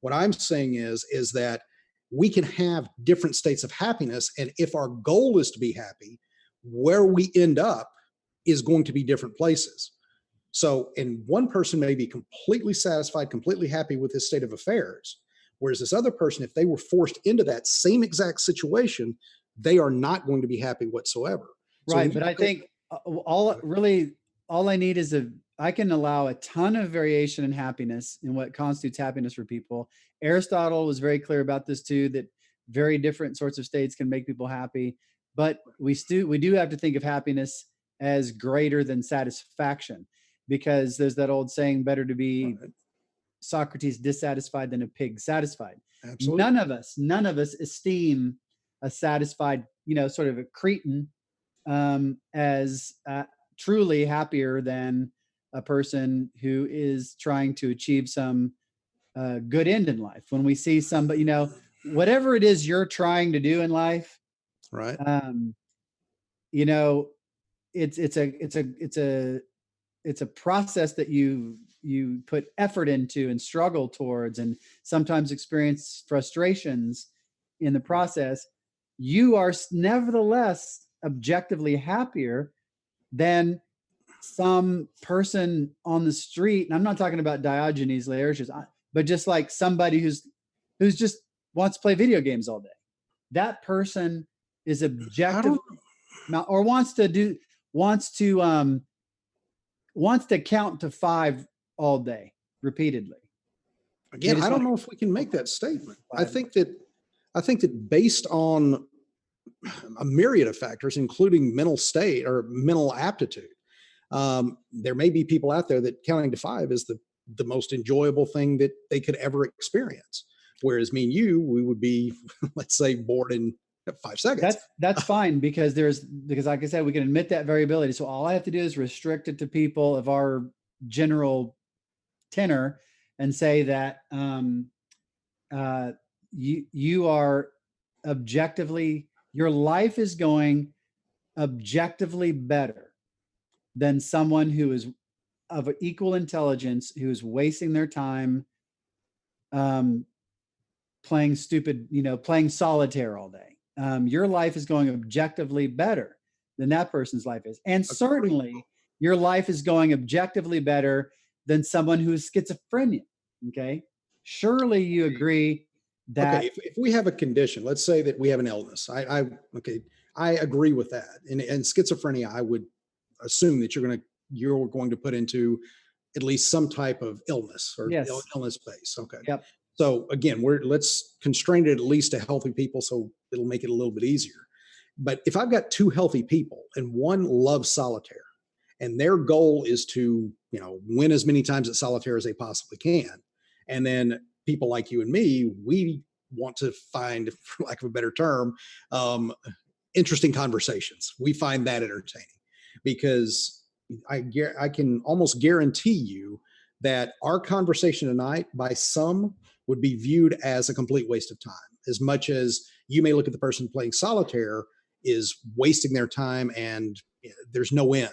What I'm saying is that we can have different states of happiness, and if our goal is to be happy, where we end up is going to be different places. So, and one person may be completely satisfied, completely happy with his state of affairs, whereas this other person, if they were forced into that same exact situation, they are not going to be happy whatsoever. Right, but I think all I need is I can allow a ton of variation in happiness in what constitutes happiness for people. Aristotle was very clear about this too, that very different sorts of states can make people happy, but we do have to think of happiness as greater than satisfaction, because there's that old saying, better to be Socrates dissatisfied than a pig satisfied. Absolutely. None of us esteem a satisfied, sort of a cretin as truly happier than a person who is trying to achieve some good end in life. When we see somebody, whatever it is you're trying to do in life, right? It's a process that you put effort into and struggle towards, and sometimes experience frustrations in the process. You are nevertheless objectively happier than some person on the street. And I'm not talking about Diogenes Laertius, but just like somebody who's just wants to play video games all day. That person is objective, or wants to wants to count to 5 all day repeatedly. Again, I don't know if we can make that statement. I think that based on a myriad of factors, including mental state or mental aptitude, there may be people out there that counting to 5 is the most enjoyable thing that they could ever experience. Whereas me and you, we would be, let's say, bored in 5 seconds. That's fine because like I said, we can admit that variability. So all I have to do is restrict it to people of our general tenor and say that you are objectively, your life is going objectively better than someone who is of equal intelligence, who is wasting their time playing playing solitaire all day. Your life is going objectively better than that person's life is. And certainly your life is going objectively better than someone who is schizophrenic. Okay. Surely you agree that. Okay, if we have a condition, let's say that we have an illness. I agree with that. And schizophrenia, I would assume that you're going to put into at least some type of illness or Yes. illness base. Okay. Yep. So again, let's constrain it at least to healthy people, so it'll make it a little bit easier. But if I've got 2 healthy people and one loves solitaire, and their goal is to win as many times at solitaire as they possibly can, and then people like you and me, we want to find, for lack of a better term, interesting conversations. We find that entertaining because I can almost guarantee you that our conversation tonight by some would be viewed as a complete waste of time, as much as you may look at the person playing solitaire is wasting their time and there's no end.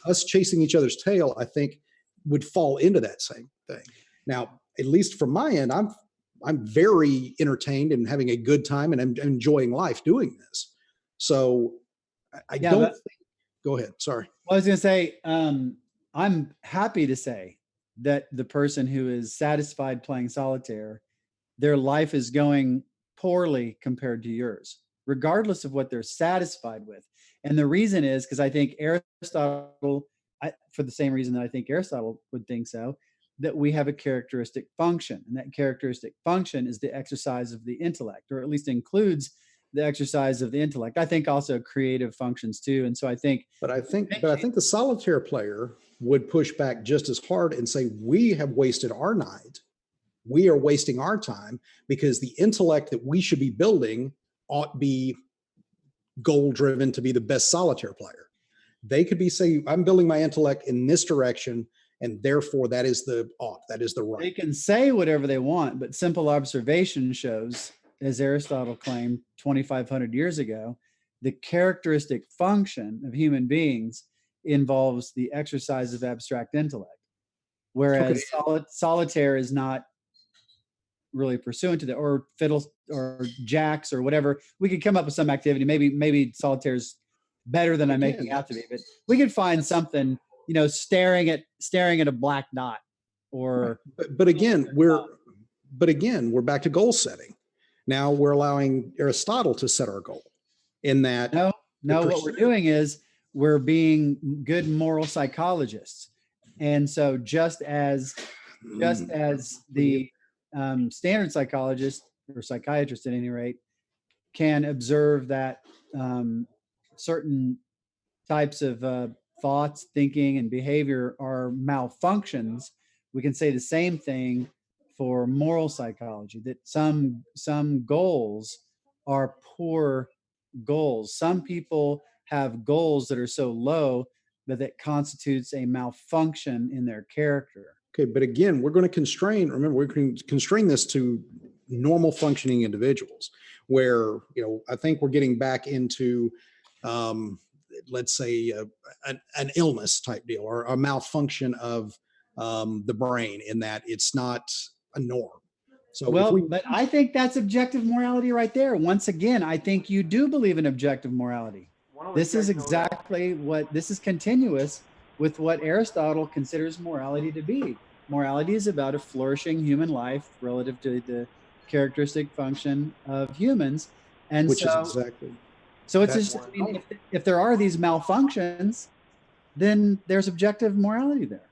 Us chasing each other's tail, I think, would fall into that same thing. Now, at least from my end, I'm very entertained and having a good time, and I'm enjoying life doing this. So I don't think. Go ahead. Sorry. I was going to say, I'm happy to say that the person who is satisfied playing solitaire, their life is going poorly compared to yours, regardless of what they're satisfied with. And the reason is because I think Aristotle, for the same reason that I think Aristotle would think so, that we have a characteristic function. And that characteristic function is the exercise of the intellect, or at least includes the exercise of the intellect. I think also creative functions too. And so I think, but I think the solitaire player would push back just as hard and say, we have wasted our night. We are wasting our time because the intellect that we should be building ought be goal driven to be the best solitaire player. They could be saying, I'm building my intellect in this direction, and therefore that is the right. They can say whatever they want, but simple observation shows, as Aristotle claimed 2,500 years ago, the characteristic function of human beings involves the exercise of abstract intellect, whereas solitaire is not really pursuant to that, or fiddle or jacks or whatever. We could come up with some activity. Maybe solitaire is better than I'm making out to be, but we could find something, staring at a black dot, or. But again, we're back to goal setting. Now we're allowing Aristotle to set our goal. In that, no, what we're doing is we're being good moral psychologists, and so just as the standard psychologist or psychiatrist, at any rate, can observe that certain types of thoughts, thinking, and behavior are malfunctions, we can say the same thing for moral psychology, that some goals are poor goals. Some people have goals that are so low that constitutes a malfunction in their character. Okay, but again, we're going to constrain. Remember, we're going to constrain this to normal functioning individuals, where I think we're getting back into, let's say, an illness type deal, or a malfunction of the brain, in that it's not a norm. So, but I think that's objective morality right there. Once again, I think you do believe in objective morality. This is exactly this is continuous with what Aristotle considers morality to be. Morality is about a flourishing human life relative to the characteristic function of humans. And which is exactly. So it's just, if there are these malfunctions, then there's objective morality there.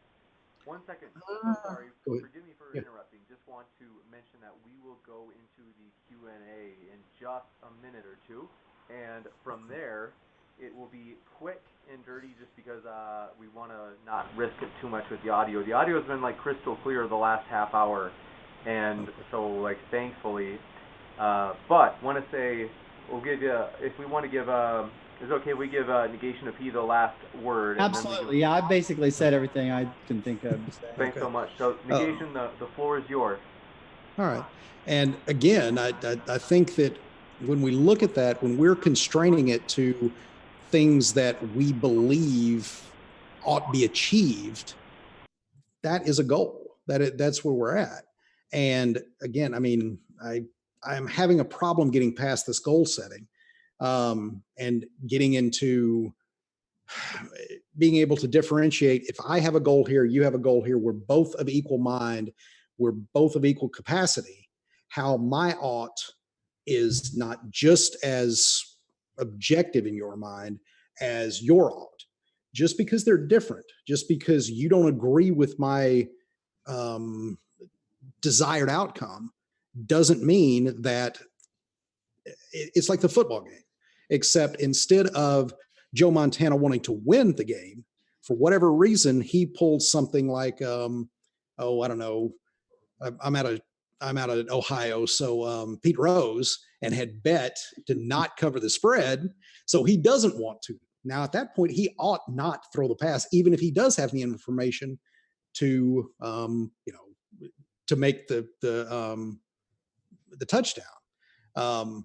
1 second. So sorry. Go ahead. Forgive me for Yeah. interrupting. Just want to mention that we will go into the Q&A in just a minute or two, and from there, it will be quick and dirty, just because we want to not risk it too much with the audio. The audio has been like crystal clear the last half hour, and so like thankfully. But want to say we'll give you, if we want to give. Is it okay if we give Negation of P the last word? And then we Absolutely. Yeah, I basically said everything I can think of to say. Thanks so much. So Negation, the floor is yours. All right. And again, I think that when we look at that, when we're constraining it to things that we believe ought be achieved, that is a goal. That's where we're at. And again, I mean, I'm having a problem getting past this goal setting, and getting into being able to differentiate. If I have a goal here, you have a goal here, we're both of equal mind, we're both of equal capacity. How my ought is not just as objective in your mind as your ought. Just because they're different, just because you don't agree with my desired outcome, doesn't mean that it's like the football game, except instead of Joe Montana wanting to win the game, for whatever reason, he pulled something like, I don't know, I'm out of Ohio, so Pete Rose, and had bet to not cover the spread, so he doesn't want to. Now, at that point, he ought not throw the pass, even if he does have the information to, to make the touchdown.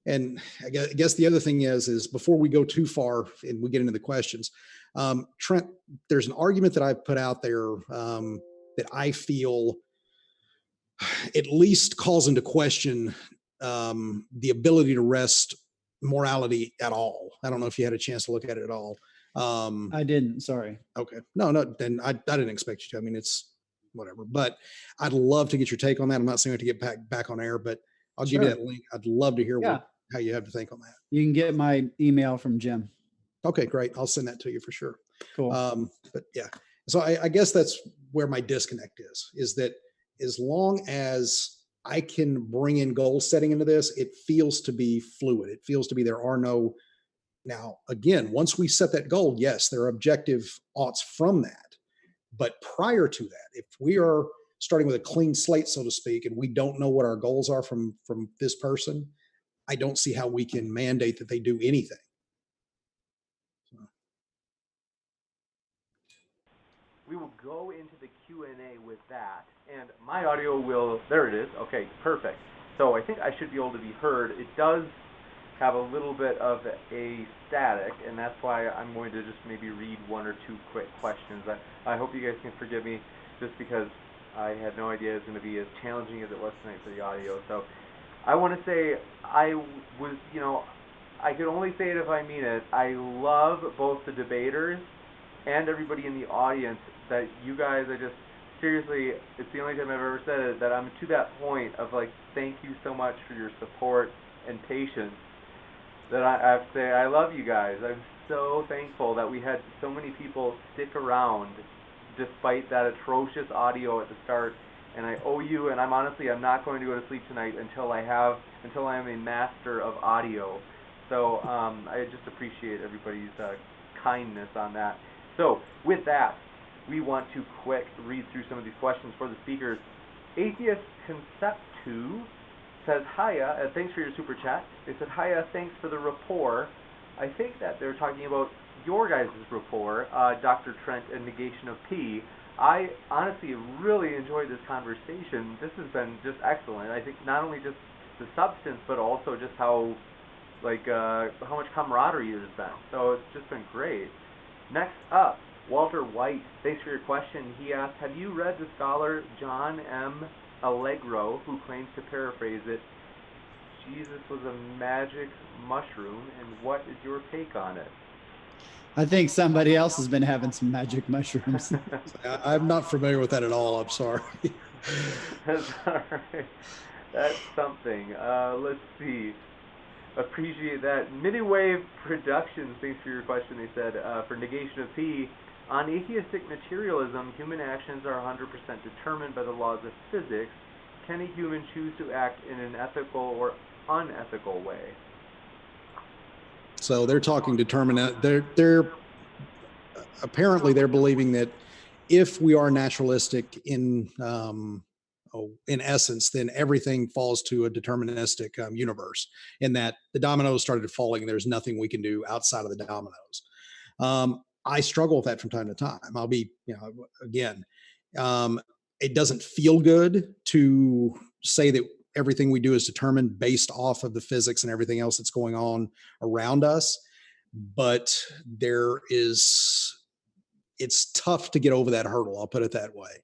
And I guess the other thing is before we go too far and we get into the questions, Trent, there's an argument that I've put out there that I feel at least calls into question the ability to rest morality at all. I don't know if you had a chance to look at it at all. I didn't. Sorry. Okay. No, then I didn't expect you to. I mean, it's whatever. But I'd love to get your take on that. I'm not saying to get back on air, but I'll give you that link. I'd love to hear how you have to think on that. You can get my email from Jim. Okay, great. I'll send that to you for sure. Cool. But yeah, so I guess that's where my disconnect is that as long as I can bring in goal setting into this, it feels to be fluid. It feels to be there are no. Now, again, once we set that goal, yes, there are objective oughts from that. But prior to that, if we are starting with a clean slate, so to speak, and we don't know what our goals are from this person, I don't see how we can mandate that they do anything. We will go into the Q&A with that, and my audio will, there it is. Okay, perfect. So I think I should be able to be heard. It does have a little bit of a static, and that's why I'm going to just maybe read one or two quick questions. I hope you guys can forgive me, just because I had no idea it was going to be as challenging as it was tonight for the audio. So I want to say I was, I could only say it if I mean it. I love both the debaters and everybody in the audience. That you guys, seriously, it's the only time I've ever said it, that I'm to that point of like, thank you so much for your support and patience, that I have to say I love you guys. I'm so thankful that we had so many people stick around despite that atrocious audio at the start, and I owe you, and I'm not going to go to sleep tonight until I am a master of audio. So I just appreciate everybody's kindness on that. So with that, we want to quick read through some of these questions for the speakers. Atheist Concept 2 says, hiya, thanks for your super chat. They said, hiya, thanks for the rapport. I think that they're talking about your guys' rapport, Dr. Trent and Negation of P. I honestly really enjoyed this conversation. This has been just excellent. I think not only just the substance, but also just how much camaraderie there's been. So it's just been great. Next up, Walter White, thanks for your question. He asked, have you read the scholar John M. Allegro, who claims to paraphrase it, Jesus was a magic mushroom, and what is your take on it? I think somebody else has been having some magic mushrooms. I'm not familiar with that at all. I'm sorry. That's all right. That's something. Let's see. Appreciate that. Miniwave Productions, thanks for your question. They said, for negation of P, on atheistic materialism, human actions are 100% determined by the laws of physics. Can a human choose to act in an ethical or unethical way? So they're talking determinant. They're apparently they're believing that if we are naturalistic in essence, then everything falls to a deterministic universe. In that the dominoes started falling, there's nothing we can do outside of the dominoes. I struggle with that from time to time. I'll be, again, it doesn't feel good to say that everything we do is determined based off of the physics and everything else that's going on around us. But it's tough to get over that hurdle. I'll put it that way.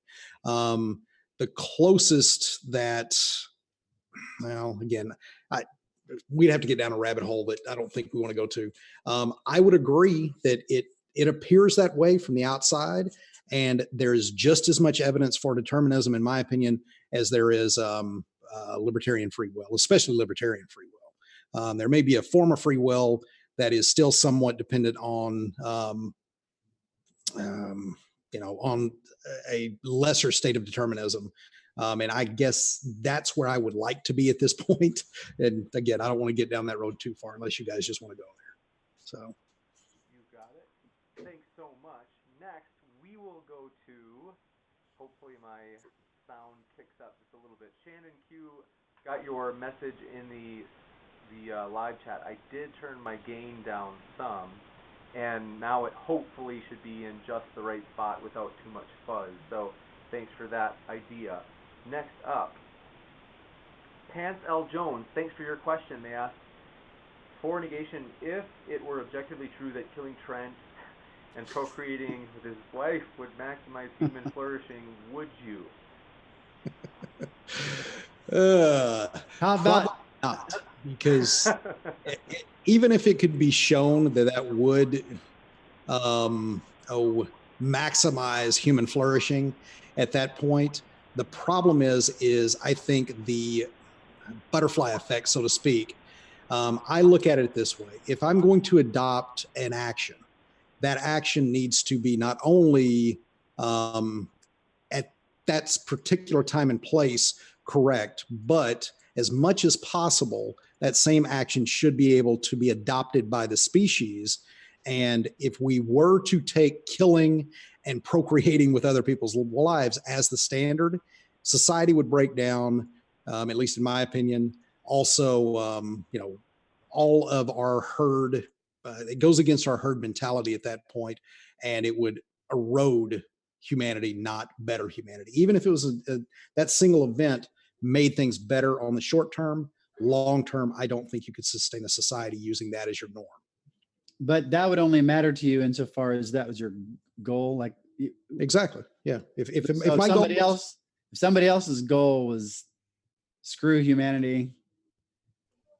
The closest that, well, again, we'd have to get down a rabbit hole that I don't think we want to go to. I would agree that it appears that way from the outside, and there's just as much evidence for determinism, in my opinion, as there is libertarian free will, especially libertarian free will. There may be a form of free will that is still somewhat dependent on on a lesser state of determinism. And I guess that's where I would like to be at this point. And again, I don't want to get down that road too far unless you guys just want to go there. So. You got it. Thanks so much. Next, we will go to, hopefully my sound kicks up just a little bit. Shannon Q got your message in the live chat. I did turn my gain down some, and now it hopefully should be in just the right spot without too much fuzz. So thanks for that idea. Next up, Pants L. Jones, thanks for your question. They asked, for negation, if it were objectively true that killing Trent and procreating with his wife would maximize human flourishing, would you? How about not? Because even if it could be shown that would maximize human flourishing at that point, the problem is I think the butterfly effect, so to speak. I look at it this way: if I'm going to adopt an action, that action needs to be not only at that particular time and place correct, but as much as possible, that same action should be able to be adopted by the species. And if we were to take killing and procreating with other people's lives as the standard, society would break down, at least in my opinion. Also, all of our herd, it goes against our herd mentality at that point, and it would erode humanity, not better humanity. Even if it was that single event made things better on the short term, long term, I don't think you could sustain a society using that as your norm. But that would only matter to you insofar as that was your goal. Like exactly, yeah. If somebody else's goal was screw humanity,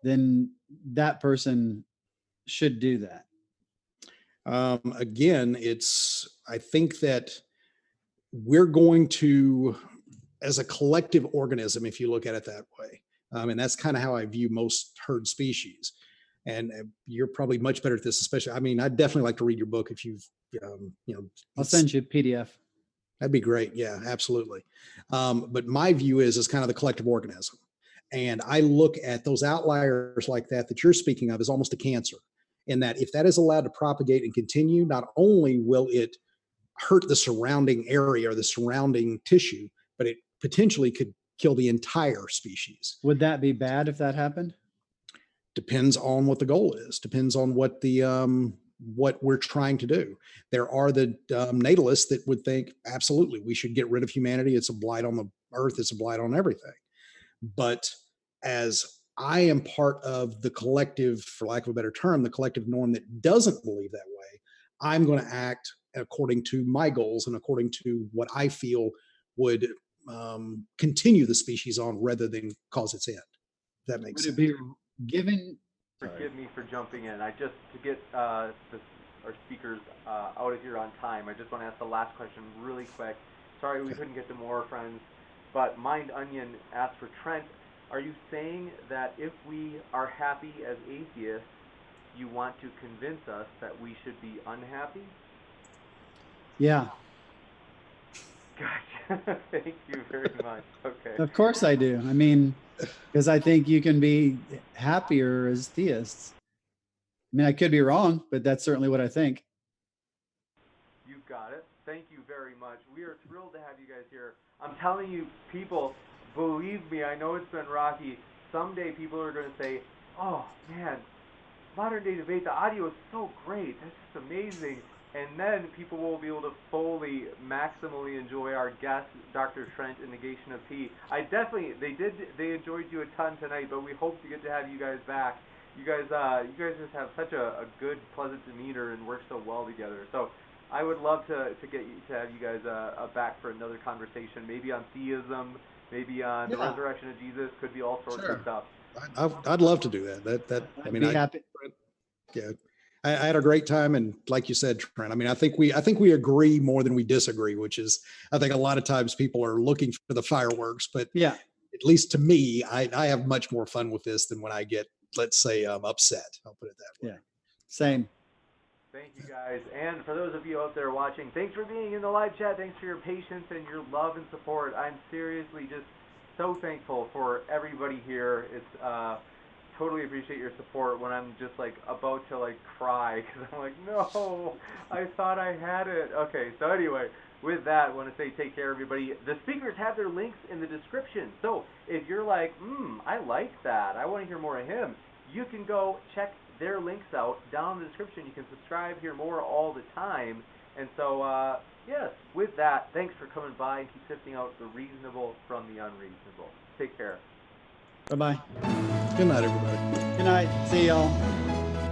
then that person should do that. Again, I think that we're going to, as a collective organism, if you look at it that way, and that's kind of how I view most herd species. And you're probably much better at this, especially. I mean, I'd definitely like to read your book if you've, I'll send you a PDF. That'd be great. Yeah, absolutely. But my view is kind of the collective organism. And I look at those outliers like that you're speaking of as almost a cancer, in that if that is allowed to propagate and continue, not only will it hurt the surrounding area or the surrounding tissue, but it potentially could kill the entire species. Would that be bad if that happened? Depends on what the goal is. Depends on what what we're trying to do. There are the natalists that would think, absolutely, we should get rid of humanity. It's a blight on the earth. It's a blight on everything. But as I am part of the collective, for lack of a better term, the collective norm that doesn't believe that way, I'm going to act according to my goals and according to what I feel would continue the species on rather than cause its end. If that makes sense. Would it be given? Forgive me for jumping in. To get our speakers out of here on time, I just want to ask the last question really quick. Sorry we couldn't get to more, friends, but Mind Onion asked for Trent. Are you saying that if we are happy as atheists, you want to convince us that we should be unhappy? Yeah, Gotcha. Thank you very much. Okay. of course I do. I mean, because I think you can be happier as theists. I mean, I could be wrong, but that's certainly what I think. You got it. Thank you very much. We are thrilled to have you guys here. I'm telling you, people, believe me, I know it's been rocky. Someday people are going to say, oh, man, modern day debate, the audio is so great. That's just amazing. And then people will be able to fully, maximally enjoy our guest, Dr. Trent, in Negation of P. They enjoyed you a ton tonight, but we hope to get to have you guys back. You guys just have such a good, pleasant demeanor and work so well together. So I would love to have you guys back for another conversation, maybe on theism, maybe on the resurrection of Jesus. Could be all sorts of stuff. I'd love to do that. I I'd mean, be happy. yeah, I had a great time, and like you said, Trent, I mean, I think we agree more than we disagree, which is, I think a lot of times people are looking for the fireworks, but Yeah, at least to me, I have much more fun with this than when I get, let's say, upset. I'll put it that way. yeah, same. Thank you guys. And for those of you out there watching, thanks for being in the live chat. Thanks for your patience and your love and support. I'm seriously just so thankful for everybody here. It's totally appreciate your support when I'm just like about to like cry because I'm like, no, I thought I had it. Okay, so anyway, with that, I want to say take care, everybody. The speakers have their links in the description. So if you're like, I like that, I want to hear more of him, you can go check their links out down in the description. You can subscribe, hear more all the time. And so, yes, with that, thanks for coming by and keep sifting out the reasonable from the unreasonable. Take care. Bye-bye. Good night, everybody. Good night. See y'all.